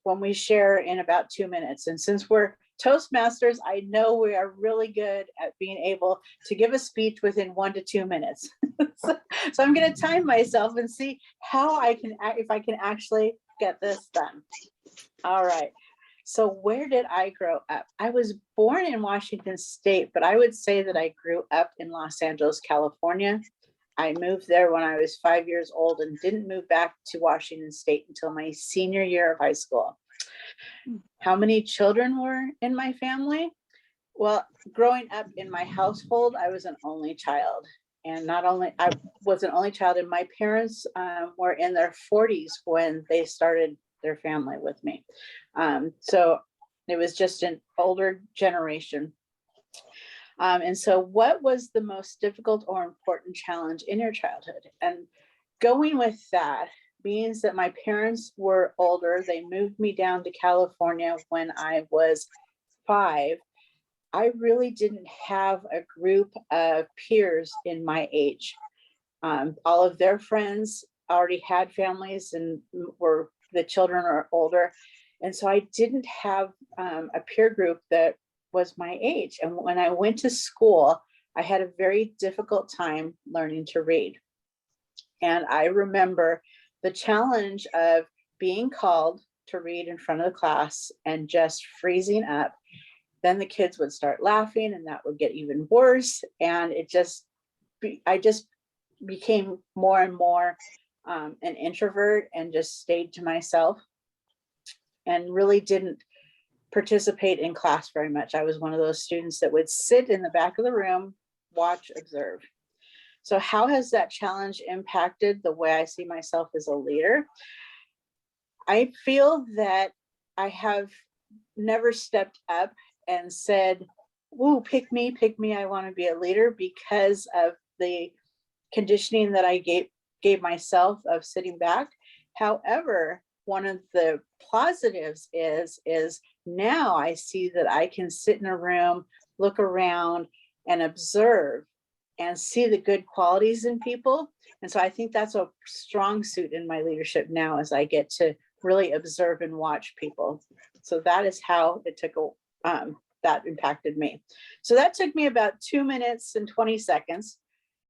when we share in about 2 minutes. And since we're Toastmasters, I know we are really good at being able to give a speech within 1 to 2 minutes. So I'm going to time myself and see how I can, if I can actually get this done. All right. So where did I grow up? I was born in Washington State, but I would say that I grew up in Los Angeles, California. I moved there when I was 5 years old and didn't move back to Washington State until my senior year of high school. How many children were in my family? Well, growing up in my household, I was an only child. And not only, I was an only child, and my parents were in their 40s when they started their family with me. So it was just an older generation. And so what was the most difficult or important challenge in your childhood? And going with that means that my parents were older. They moved me down to California when I was 5. I really didn't have a group of peers in my age. All of their friends already had families and the children are older. And so I didn't have a peer group that was my age. And when I went to school, I had a very difficult time learning to read. And I remember the challenge of being called to read in front of the class and just freezing up. Then the kids would start laughing, and that would get even worse. And I just became more and more an introvert and just stayed to myself and really didn't participate in class very much. I was one of those students that would sit in the back of the room, watch, observe. So how has that challenge impacted the way I see myself as a leader? I feel that I have never stepped up and said, "Ooh, pick me, I want to be a leader," because of the conditioning that I gave myself of sitting back. However, one of the positives is now I see that I can sit in a room, look around, and observe and see the good qualities in people. And so I think that's a strong suit in my leadership now, as I get to really observe and watch people. So that is how it took that impacted me. So that took me about 2 minutes and 20 seconds.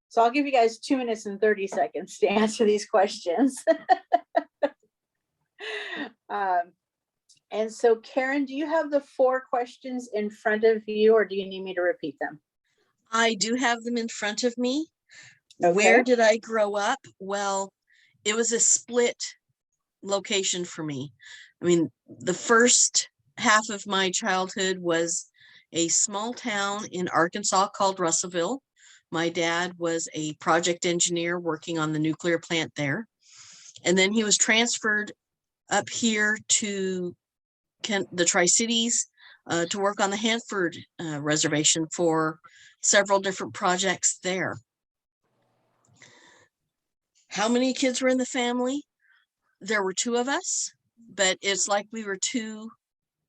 So I'll give you guys 2 minutes and 30 seconds to answer these questions. And so Karen, do you have the 4 questions in front of you, or do you need me to repeat them? I do have them in front of me. Okay. Where did I grow up? Well, it was a split location for me. I mean, the first half of my childhood was a small town in Arkansas called Russellville. My dad was a project engineer working on the nuclear plant there. And then he was transferred up here to the Tri-Cities to work on the Hanford reservation for several different projects there. How many kids were in the family? There were 2 of us, but it's like we were 2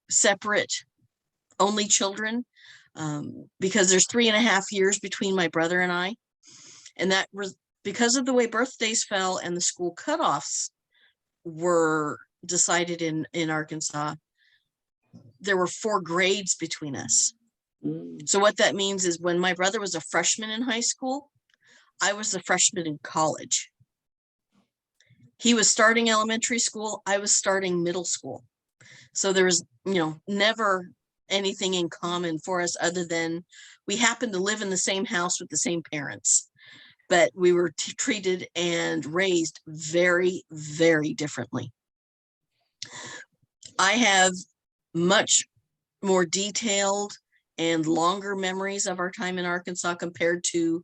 separate only children, because there's 3.5 years between my brother and I. And that was because of the way birthdays fell and the school cutoffs were decided in Arkansas. There were 4 grades between us. So what that means is when my brother was a freshman in high school, I was a freshman in college. He was starting elementary school, I was starting middle school. So there was, never anything in common for us other than we happened to live in the same house with the same parents, but we were treated and raised very, very differently. I have much more detailed and longer memories of our time in Arkansas compared to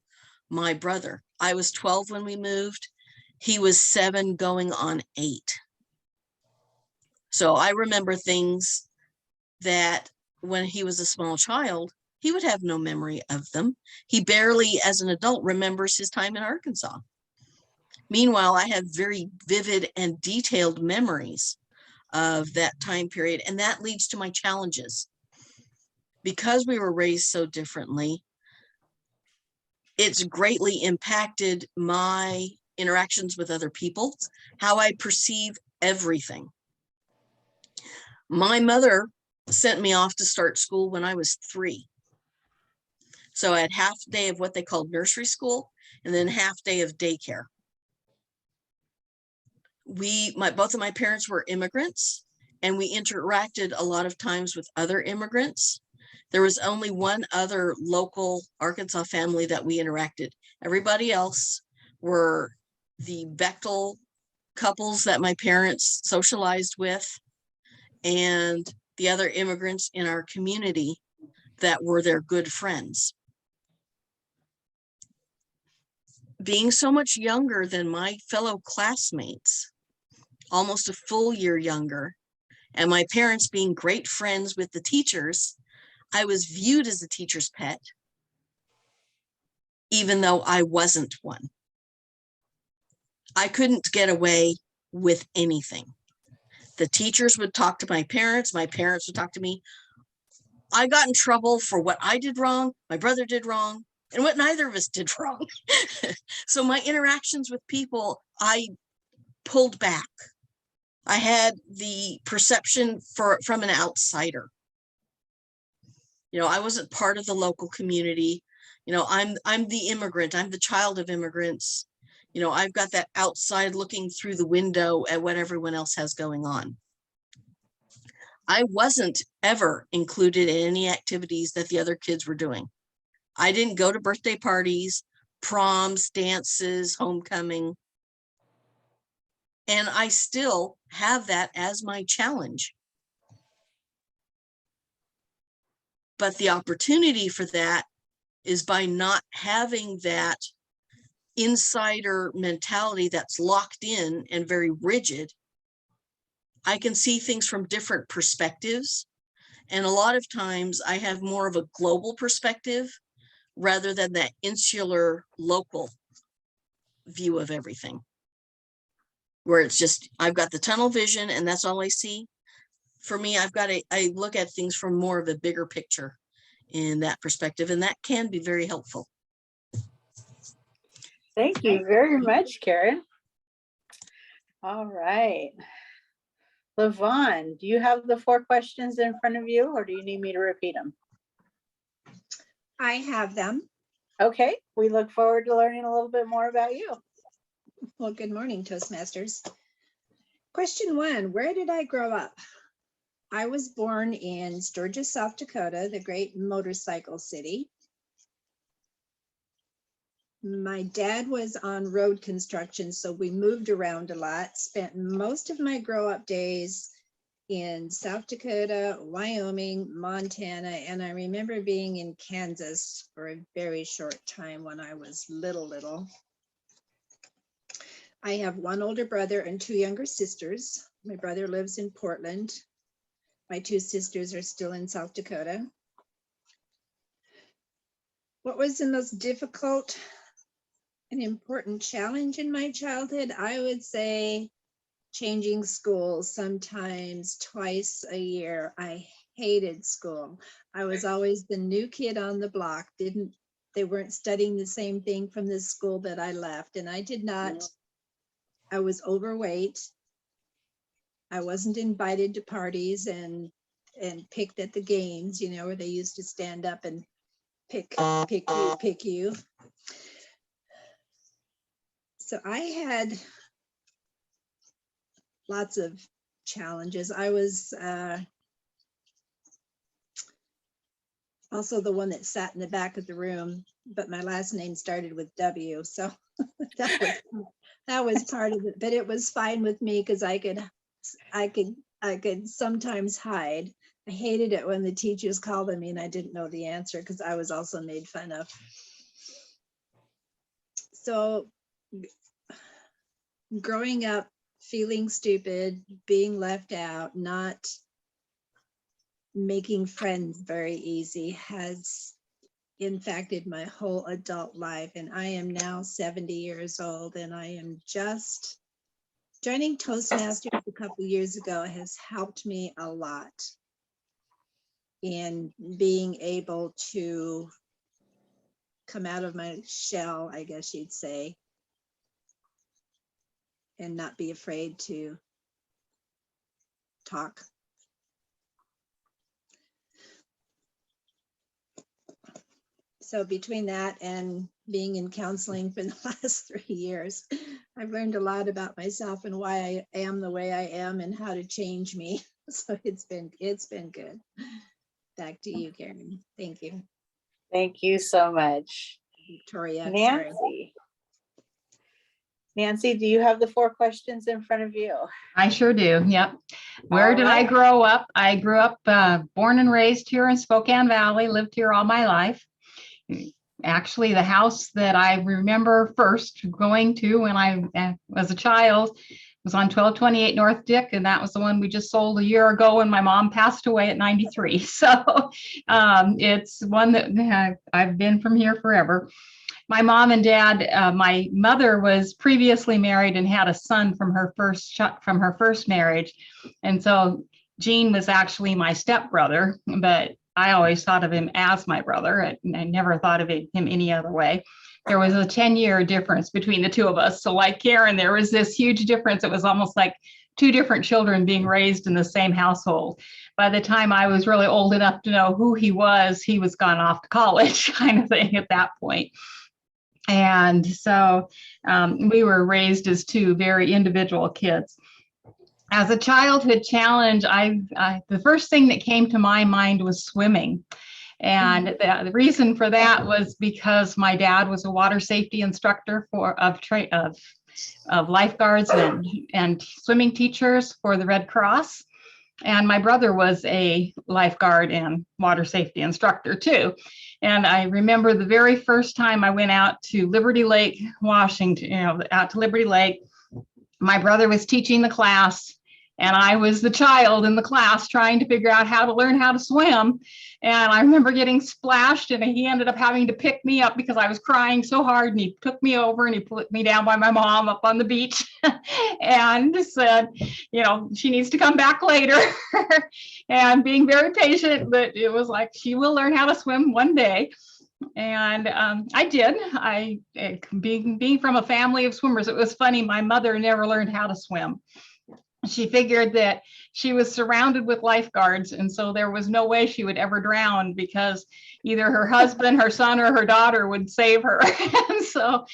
my brother. I was 12 when we moved. He was 7 going on 8. So I remember things that when he was a small child, he would have no memory of them. He barely, as an adult, remembers his time in Arkansas. Meanwhile, I have very vivid and detailed memories of that time period, and that leads to my challenges. Because we were raised so differently, it's greatly impacted my interactions with other people, how I perceive everything. My mother sent me off to start school when I was 3. So I had half day of what they called nursery school and then half day of daycare. Both of my parents were immigrants, and we interacted a lot of times with other immigrants. There was only one other local Arkansas family that we interacted. Everybody else were the Bechtel couples that my parents socialized with, and the other immigrants in our community that were their good friends. Being so much younger than my fellow classmates, almost a full year younger, and my parents being great friends with the teachers, I was viewed as a teacher's pet, even though I wasn't one. I couldn't get away with anything. The teachers would talk to my parents would talk to me. I got in trouble for what I did wrong, my brother did wrong, and what neither of us did wrong. So my interactions with people, I pulled back. I had the perception from an outsider. I wasn't part of the local community. I'm the immigrant. I'm the child of immigrants. I've got that outside looking through the window at what everyone else has going on. I wasn't ever included in any activities that the other kids were doing. I didn't go to birthday parties, proms, dances, homecoming. And I still have that as my challenge. But the opportunity for that is by not having that insider mentality that's locked in and very rigid. I can see things from different perspectives. And a lot of times I have more of a global perspective rather than that insular local view of everything, where it's just, I've got the tunnel vision and that's all I see. For me, I look at things from more of a bigger picture in that perspective, and that can be very helpful. Thank you very much, Karen. All right. LaVon, do you have the 4 questions in front of you, or do you need me to repeat them? I have them. Okay, we look forward to learning a little bit more about you. Well, good morning, Toastmasters. Question 1, where did I grow up? I was born in Sturgis, South Dakota, the great motorcycle city. My dad was on road construction, so we moved around a lot, spent most of my grow up days in South Dakota, Wyoming, Montana, and I remember being in Kansas for a very short time when I was little. I have 1 older brother and 2 younger sisters. My brother lives in Portland. My two sisters are still in South Dakota. What was the most difficult and important challenge in my childhood? I would say changing schools, sometimes twice a year. I hated school. I was always the new kid on the block. They weren't studying the same thing from the school that I left, and I did not. I was overweight. I wasn't invited to parties and picked at the games, you know, where they used to stand up and pick you. So I had lots of challenges. I was also the one that sat in the back of the room, but my last name started with W, so that was part of it. But it was fine with me because I could sometimes hide. I hated it when the teachers called on me and I didn't know the answer because I was also made fun of. So growing up, feeling stupid, being left out, not making friends very easy has impacted my whole adult life. And I am now 70 years old, and I am just joining Toastmasters a couple years ago has helped me a lot in being able to come out of my shell, I guess you'd say, and not be afraid to talk. So between that and being in counseling for the last 3 years, I've learned a lot about myself and why I am the way I am and how to change me. So it's been good. Back to you, Karen. Thank you. Thank you so much. Victoria. Nancy. Sorry. Nancy, do you have the 4 questions in front of you? I sure do. Yep. Where All did I right. grow up? I grew up born and raised here in Spokane Valley, lived here all my life. Actually, the house that I remember first going to when I was a child was on 1228 North Dick, and that was the one we just sold a year ago when my mom passed away at 93. So it's one that I've been from here forever. My mom and dad, my mother was previously married and had a son from her first marriage. And so Gene was actually my stepbrother, but I always thought of him as my brother. I never thought of him any other way. There was a 10-year difference between the two of us. So like Karen, there was this huge difference. It was almost like 2 different children being raised in the same household. By the time I was really old enough to know who he was gone off to college kind of thing at that point. And so we were raised as 2 very individual kids. As a childhood challenge, the first thing that came to my mind was swimming. And the reason for that was because my dad was a water safety instructor of lifeguards and swimming teachers for the Red Cross. And my brother was a lifeguard and water safety instructor too. And I remember the very first time I went out to Liberty Lake, Washington, out to Liberty Lake, my brother was teaching the class and I was the child in the class trying to figure out how to learn how to swim. And I remember getting splashed and he ended up having to pick me up because I was crying so hard, and he took me over and he put me down by my mom up on the beach and said, she needs to come back later. And being very patient, but it was like, she will learn how to swim one day. And I did. Being from a family of swimmers, it was funny. My mother never learned how to swim. She figured that she was surrounded with lifeguards, and so there was no way she would ever drown because either her husband, her son, or her daughter would save her. And so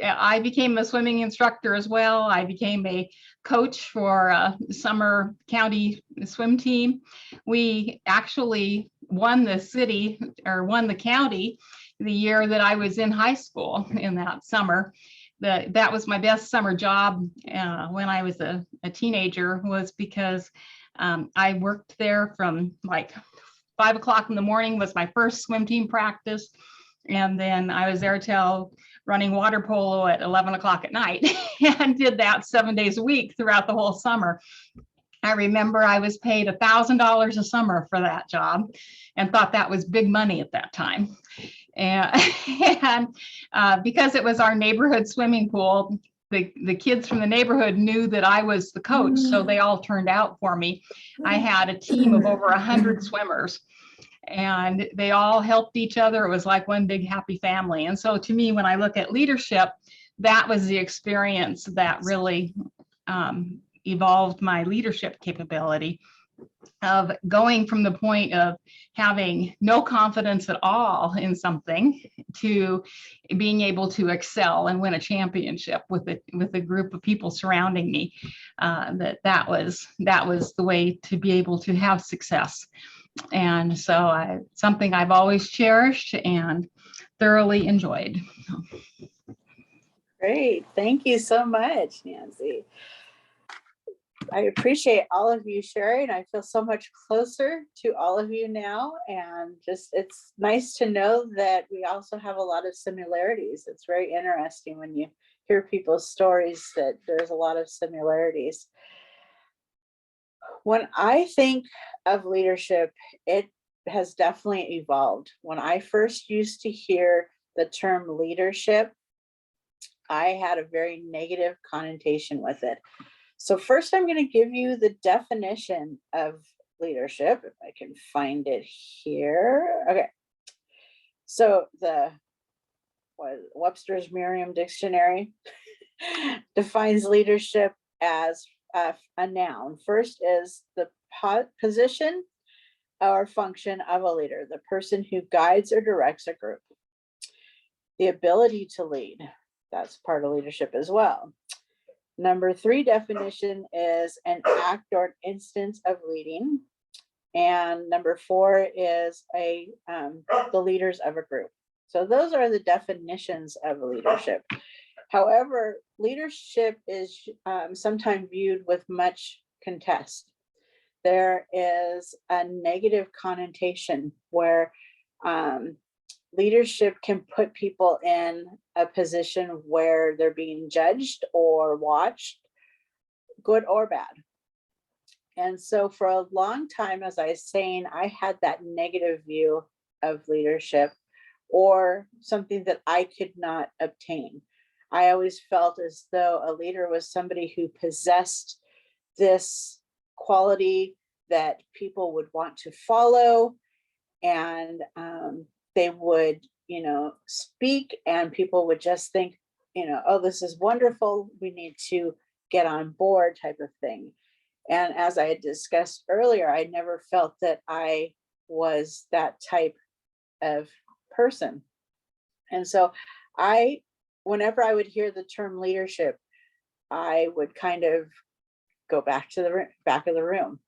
I became a swimming instructor as well. I became a coach for a summer county swim team. We actually won the county the year that I was in high school in that summer. That was my best summer job when I was a teenager, was because I worked there from like 5 o'clock in the morning was my first swim team practice. And then I was there till running water polo at 11 o'clock at night and did that 7 days a week throughout the whole summer. I remember I was paid $1,000 a summer for that job and thought that was big money at that time. And, and because it was our neighborhood swimming pool, the kids from the neighborhood knew that I was the coach, so they all turned out for me. I had a team of over 100 swimmers, and they all helped each other. It was like one big happy family. And so to me, when I look at leadership, that was the experience that really evolved my leadership capability, of going from the point of having no confidence at all in something to being able to excel and win a championship with a group of people surrounding me. That was the way to be able to have success. And so something I've always cherished and thoroughly enjoyed. Great. Thank you so much, Nancy. I appreciate all of you sharing. I feel so much closer to all of you now. And just, it's nice to know that we also have a lot of similarities. It's very interesting when you hear people's stories that there's a lot of similarities. When I think of leadership, it has definitely evolved. When I first used to hear the term leadership, I had a very negative connotation with it. So first, I'm going to give you the definition of leadership, if I can find it here. Okay. So the Webster's Merriam Dictionary defines leadership as a noun. First is the position or function of a leader, the person who guides or directs a group. The ability to lead, that's part of leadership as well. Number 3 definition is an act or an instance of leading. And number 4 is the leaders of a group. So those are the definitions of leadership. However, leadership is sometimes viewed with much contest. There is a negative connotation where leadership can put people in a position where they're being judged or watched, good or bad. And so for a long time, as I was saying, I had that negative view of leadership, or something that I could not obtain. I always felt as though a leader was somebody who possessed this quality that people would want to follow, and they would, speak, and people would just think, oh, this is wonderful, we need to get on board, type of thing. And as I had discussed earlier, I never felt that I was that type of person. And so whenever I would hear the term leadership, I would kind of go back to the back of the room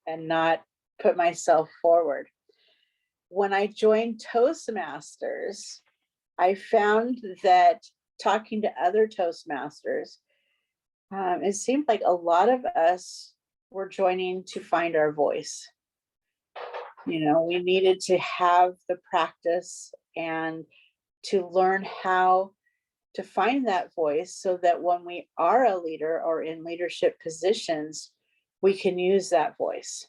and not put myself forward. When I joined Toastmasters, I found that talking to other Toastmasters, it seemed like a lot of us were joining to find our voice. We needed to have the practice and to learn how to find that voice, so that when we are a leader or in leadership positions, we can use that voice.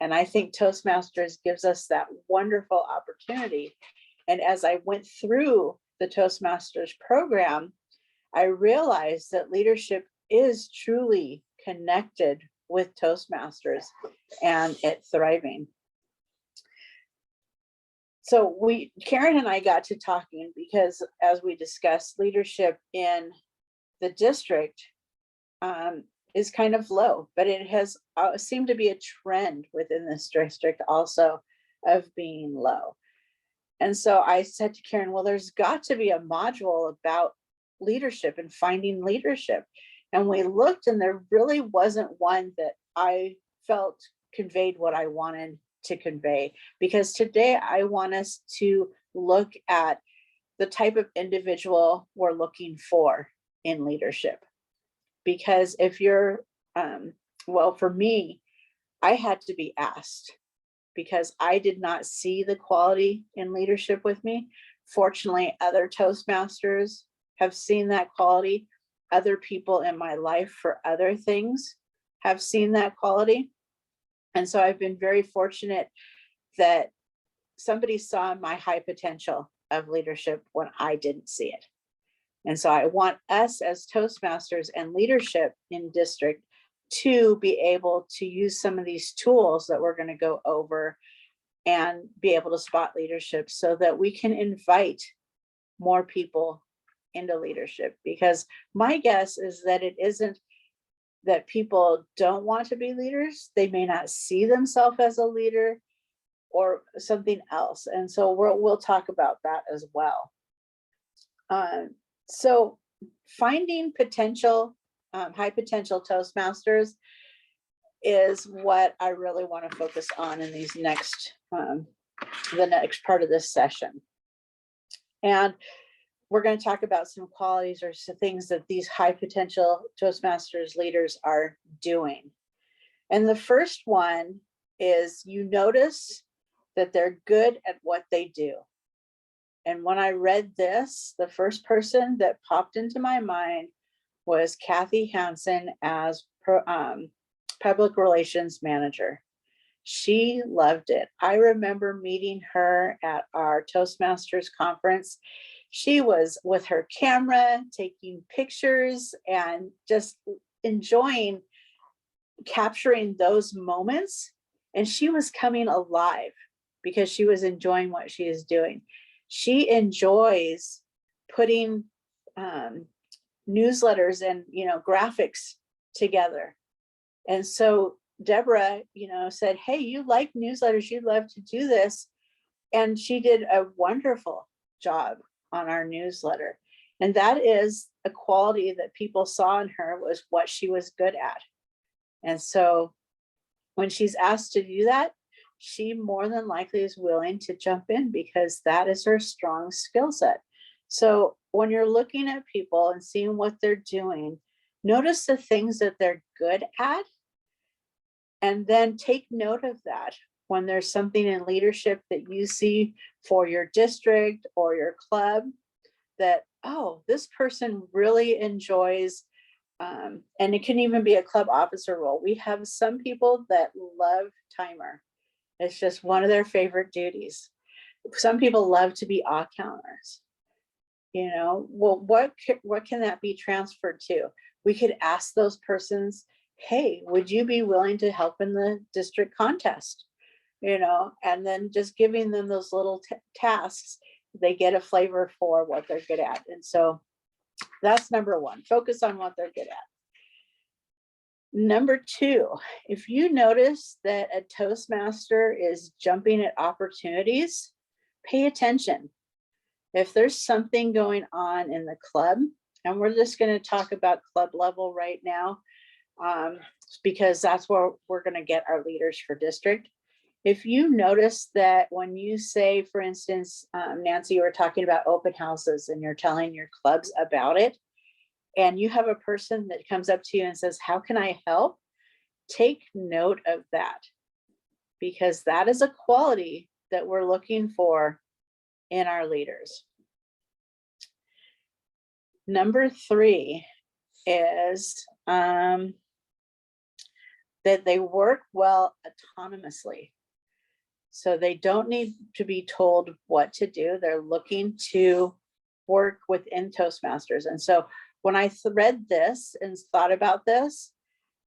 And I think Toastmasters gives us that wonderful opportunity. And as I went through the Toastmasters program, I realized that leadership is truly connected with Toastmasters and it thriving. So Karen and I got to talking because, as we discussed, leadership in the district is kind of low, but it has seemed to be a trend within this district also of being low. And so I said to Karen, well, there's got to be a module about leadership and finding leadership. And we looked, and there really wasn't one that I felt conveyed what I wanted to convey, because today I want us to look at the type of individual we're looking for in leadership. Because if you're, well, for me, I had to be asked, because I did not see the quality in leadership with me. Fortunately, other Toastmasters have seen that quality, other people in my life for other things have seen that quality. And so I've been very fortunate that somebody saw my high potential of leadership when I didn't see it. And so I want us as Toastmasters and leadership in district to be able to use some of these tools that we're going to go over and be able to spot leadership so that we can invite more people into leadership. Because my guess is that it isn't that people don't want to be leaders. They may not see themselves as a leader or something else. And so we'll talk about that as well. So finding potential, high potential Toastmasters is what I really want to focus on in these next, the next part of this session. And we're going to talk about some qualities or some things that these high potential Toastmasters leaders are doing. And the first one is you notice that they're good at what they do. And when I read this, the first person that popped into my mind was Kathy Hansen as public relations manager. She loved it. I remember meeting her at our Toastmasters conference. She was with her camera, taking pictures and just enjoying capturing those moments. And she was coming alive because she was enjoying what she is doing. She enjoys putting newsletters and graphics together. And so Deborah, said, hey, you like newsletters, you'd love to do this. And she did a wonderful job on our newsletter. And that is a quality that people saw in her, was what she was good at. And so when she's asked to do that, she more than likely is willing to jump in because that is her strong skill set. So when you're looking at people and seeing what they're doing, notice the things that they're good at, and then take note of that when there's something in leadership that you see for your district or your club that, oh, this person really enjoys, and it can even be a club officer role. We have some people that love timer. It's just one of their favorite duties. Some people love to be odd counters. Well, what can that be transferred to? We could ask those persons, hey, would you be willing to help in the district contest? And then just giving them those little tasks, they get a flavor for what they're good at. And so that's number one, focus on what they're good at. Number two, if you notice that a Toastmaster is jumping at opportunities, pay attention. If there's something going on in the club, and we're just going to talk about club level right now, because that's where we're going to get our leaders for district. If you notice that when you say, for instance, Nancy, you were talking about open houses and you're telling your clubs about it, and you have a person that comes up to you and says, how can I help? Take note of that, because that is a quality that we're looking for in our leaders. Number three is that they work well autonomously. So they don't need to be told what to do. They're looking to work within Toastmasters. And so when I read this and thought about this,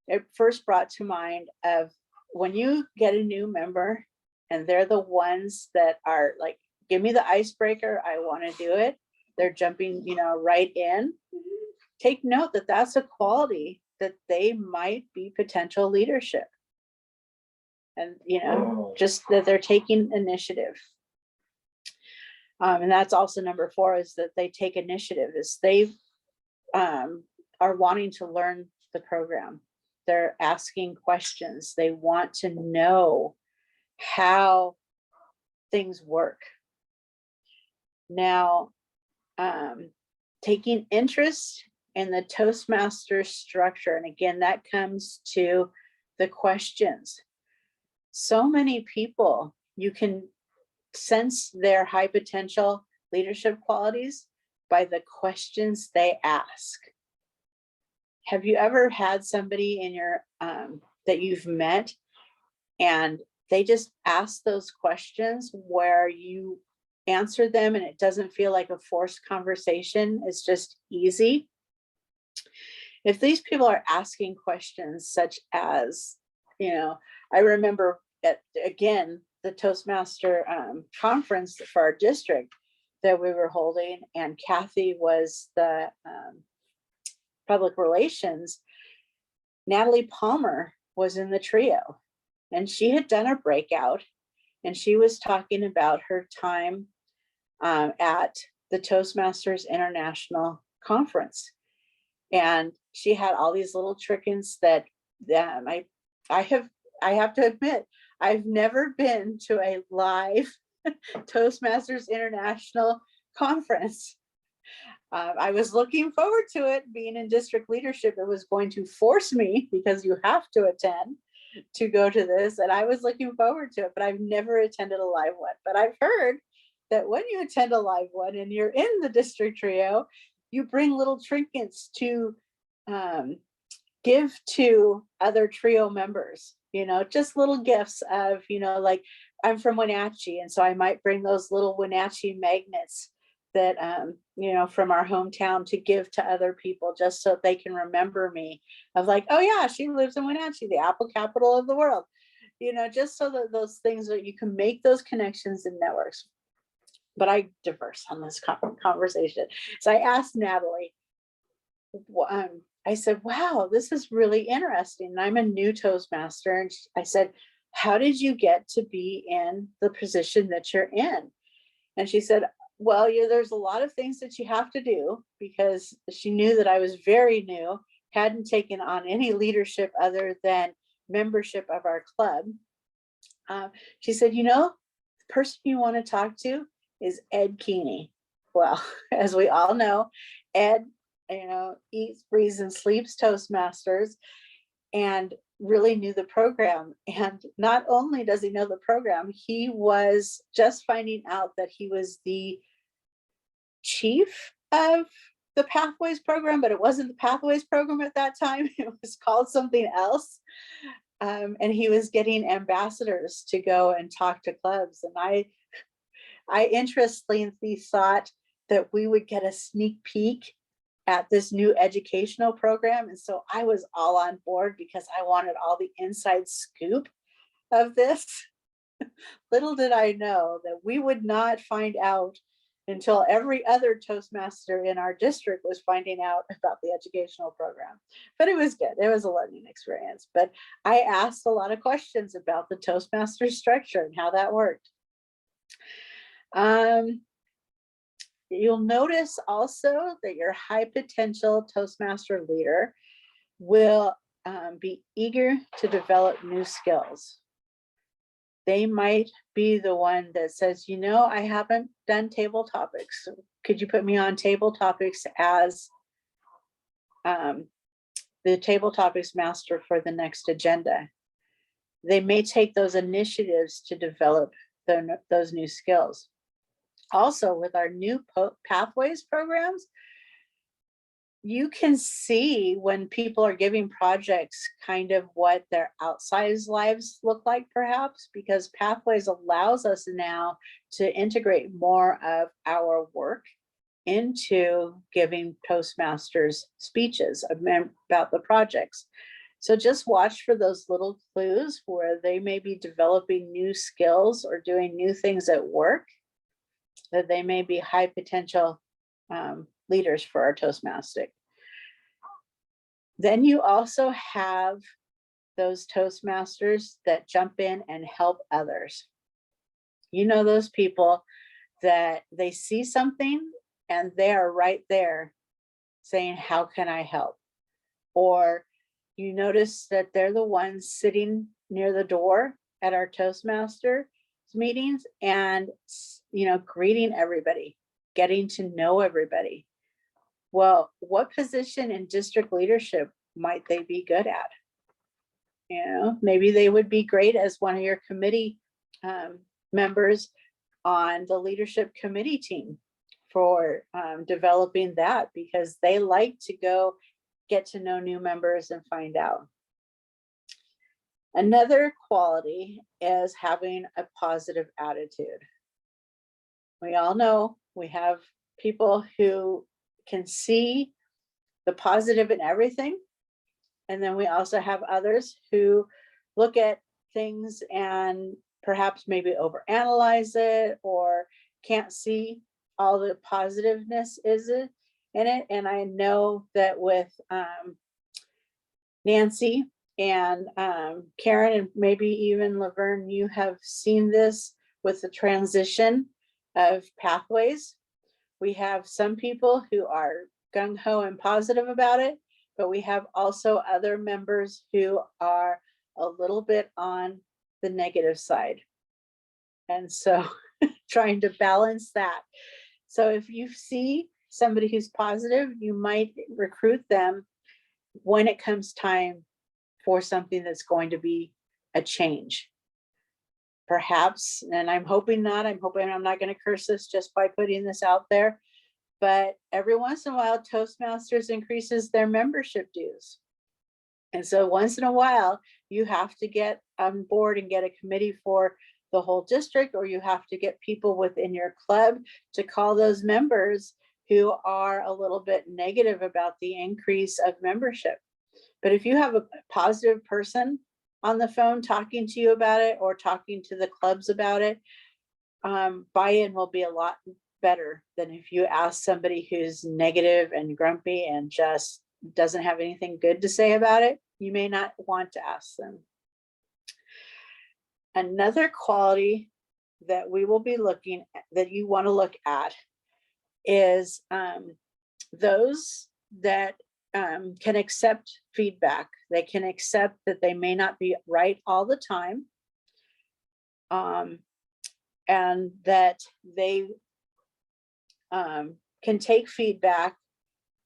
it first brought to mind of when you get a new member and they're the ones that are like, give me the icebreaker, I want to do it. They're jumping, right in. Take note that that's a quality that they might be potential leadership. And, just that they're taking initiative. And that's also number four, is that they take initiative, is they are wanting to learn the program. They're asking questions. They want to know how things work. Now, taking interest in the Toastmaster structure. And again, that comes to the questions. So many people, you can sense their high potential leadership qualities by the questions they ask. have you ever had somebody in your that you've met and they just ask those questions where you answer them and it doesn't feel like a forced conversation? It's just easy. If these people are asking questions such as, I remember again, the Toastmaster conference for our district that we were holding, and Kathy was the public relations. Natalie Palmer was in the trio, and she had done a breakout, and she was talking about her time at the Toastmasters International Conference. And she had all these little trickings that I have to admit, I've never been to a live Toastmasters International Conference. I was looking forward to it. Being in district leadership, it was going to force me, because you have to attend, to go to this. And I was looking forward to it, but I've never attended a live one. But I've heard that when you attend a live one and you're in the district trio, you bring little trinkets to give to other trio members, just little gifts of, like, I'm from Wenatchee, and so I might bring those little Wenatchee magnets that, from our hometown to give to other people, just so they can remember me, of like, oh yeah, she lives in Wenatchee, the apple capital of the world, just so that those things that you can make those connections and networks. But I diverse on this conversation. So I asked Natalie, I said, wow, this is really interesting. And I'm a new Toastmaster. And I said, how did you get to be in the position that you're in? And she said, well, there's a lot of things that you have to do, because she knew that I was very new, hadn't taken on any leadership other than membership of our club. She said, the person you want to talk to is Ed Keeney. Well, as we all know, Ed, eats, breathes, and sleeps Toastmasters, and really knew the program. And not only does he know the program, he was just finding out that he was the chief of the Pathways program, but it wasn't the Pathways program at that time. It was called something else. And he was getting ambassadors to go and talk to clubs. And I interestingly thought that we would get a sneak peek at this new educational program. And so I was all on board, because I wanted all the inside scoop of this. Little did I know that we would not find out until every other Toastmaster in our district was finding out about the educational program. But it was good. It was a learning experience. But I asked a lot of questions about the Toastmaster structure and how that worked. You'll notice also that your high potential Toastmaster leader will be eager to develop new skills. They might be the one that says, I haven't done table topics. Could you put me on table topics as the table topics master for the next agenda? They may take those initiatives to develop those new skills. Also, with our new Pathways programs, you can see when people are giving projects kind of what their outside lives look like, perhaps, because Pathways allows us now to integrate more of our work into giving Toastmasters speeches about the projects. So just watch for those little clues where they may be developing new skills or doing new things at work, that they may be high potential leaders for our Toastmaster. Then you also have those Toastmasters that jump in and help others. Those people that they see something and they are right there saying, how can I help? Or you notice that they're the ones sitting near the door at our Toastmaster meetings and, greeting everybody, getting to know everybody. Well, what position in district leadership might they be good at? Maybe they would be great as one of your committee members on the leadership committee team for developing that, because they like to go get to know new members and find out. Another quality is having a positive attitude. We all know we have people who can see the positive in everything. And then we also have others who look at things and perhaps maybe overanalyze it or can't see all the positiveness in it. And I know that with Nancy and Karen, and maybe even Laverne, you have seen this with the transition of pathways. We have some people who are gung-ho and positive about it, but we have also other members who are a little bit on the negative side. And so trying to balance that. So if you see somebody who's positive, you might recruit them when it comes time for something that's going to be a change. Perhaps, and I'm hoping not, I'm hoping I'm not going to curse this just by putting this out there, but every once in a while, Toastmasters increases their membership dues. And so once in a while, you have to get on board and get a committee for the whole district, or you have to get people within your club to call those members who are a little bit negative about the increase of membership. But if you have a positive person on the phone talking to you about it or talking to the clubs about it, buy-in will be a lot better than if you ask somebody who's negative and grumpy and just doesn't have anything good to say about it. You may not want to ask them. Another quality that we will be looking at, that you want to look at, is those that can accept feedback. They can accept that they may not be right all the time, and that they can take feedback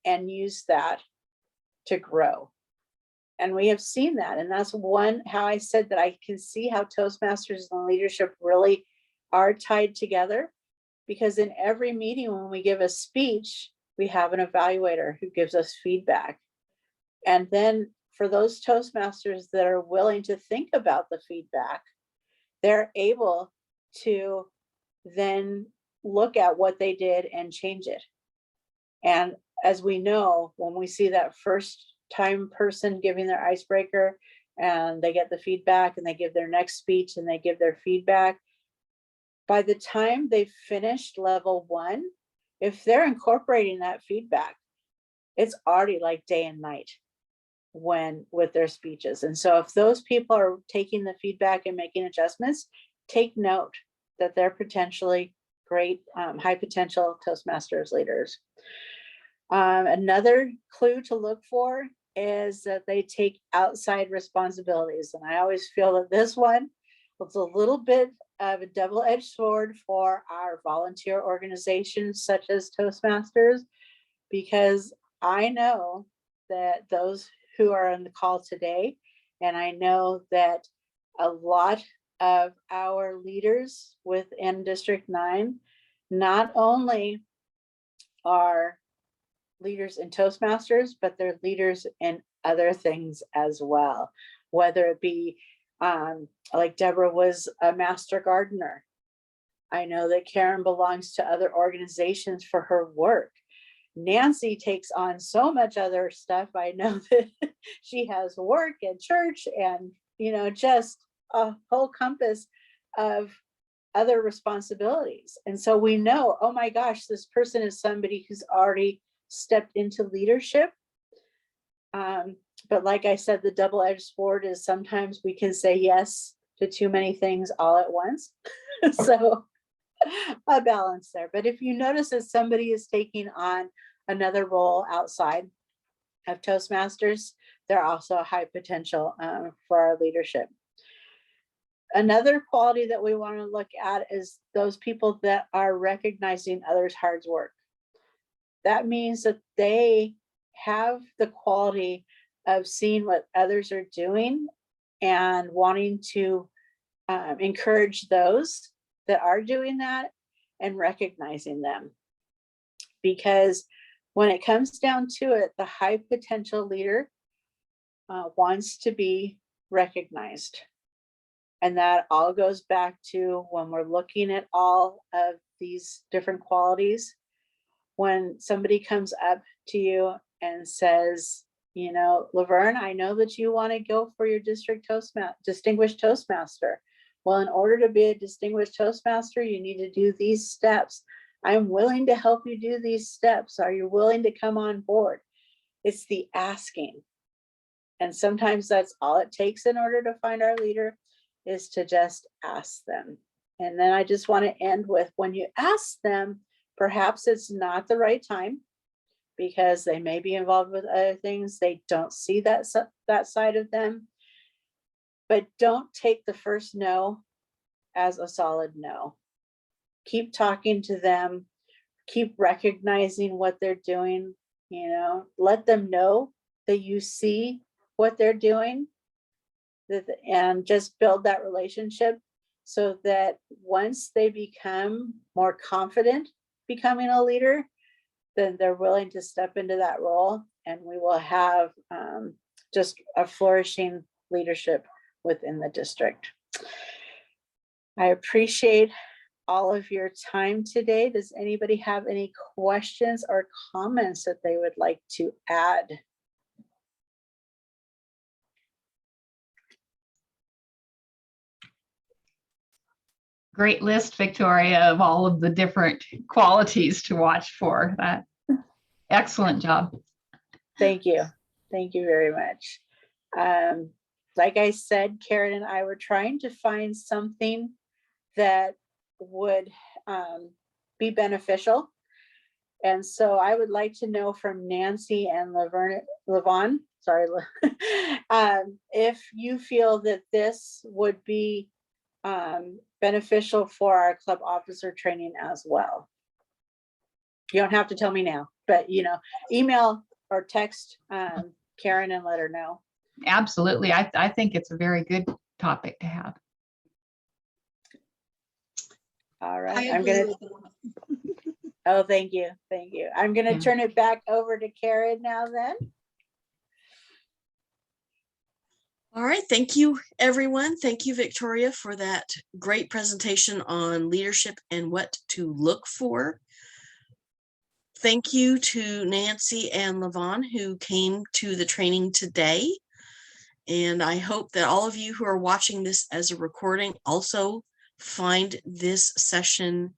and use that to grow. And we have seen that. And that's one, how I said that I can see how Toastmasters and leadership really are tied together, because in every meeting when we give a speech, we have an evaluator who gives us feedback. And then for those Toastmasters that are willing to think about the feedback, they're able to then look at what they did and change it. And as we know, when we see that first time person giving their icebreaker and they get the feedback and they give their next speech and they give their feedback, by the time they've finished level 1, if they're incorporating that feedback, it's already like day and night with their speeches. And so if those people are taking the feedback and making adjustments, take note that they're potentially great, high potential Toastmasters leaders. Another clue to look for is that they take outside responsibilities. And I always feel that this one was a little bit of a double-edged sword for our volunteer organizations such as Toastmasters, because I know that those who are on the call today, and I know that a lot of our leaders within District 9 not only are leaders in Toastmasters, but they're leaders in other things as well, whether it be like Deborah was a master gardener. I know that Karen belongs to other organizations for her work. Nancy takes on so much other stuff. I know that she has work and church and, just a whole compass of other responsibilities. And so we know, oh my gosh, this person is somebody who's already stepped into leadership. But like I said, the double-edged sword is sometimes we can say yes to too many things all at once. So a balance there. But if you notice that somebody is taking on another role outside of Toastmasters, they're also a high potential for our leadership. Another quality that we want to look at is those people that are recognizing others' hard work. That means that they have the quality of seeing what others are doing and wanting to encourage those that are doing that and recognizing them. Because When it comes down to it, the high potential leader wants to be recognized. And that all goes back to when we're looking at all of these different qualities. When somebody comes up to you and says, you know, Laverne, I know that you want to go for your distinguished Toastmaster. Well, in order to be a distinguished Toastmaster, you need to do these steps. I'm willing to help you do these steps. Are you willing to come on board? It's the asking. And sometimes that's all it takes in order to find our leader, is to just ask them. And then I just want to end with, when you ask them, perhaps it's not the right time because they may be involved with other things. They don't see that side of them. But don't take the first no as a solid no. Keep talking to them, keep recognizing what they're doing, you know, let them know that you see what they're doing, and just build that relationship so that once they become more confident becoming a leader, then they're willing to step into that role, and we will have just a flourishing leadership within the district. I appreciate all of your time today. Does anybody have any questions or comments that they would like to add? Great list, Victoria, of all of the different qualities to watch for. That excellent job. Thank you. Thank you very much. Like I said, Karen and I were trying to find something that would be beneficial. And so I would like to know from Nancy and Lavon, sorry, if you feel that this would be beneficial for our club officer training as well. You don't have to tell me now, but you know, email or text Karen and let her know. Absolutely. I think it's a very good topic to have. All right. I agree with that. Oh, thank you. Thank you. I'm going to Yeah. turn it back over to Karen now then. All right, thank you, everyone. Thank you, Victoria, for that great presentation on leadership and what to look for. Thank you to Nancy and Lavon who came to the training today. And I hope that all of you who are watching this as a recording also find this session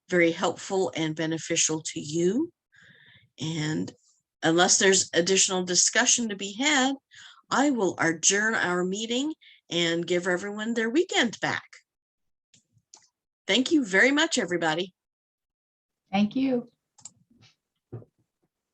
very helpful and beneficial to you. And unless there's additional discussion to be had, I will adjourn our meeting and give everyone their weekend back. Thank you very much, everybody. Thank you.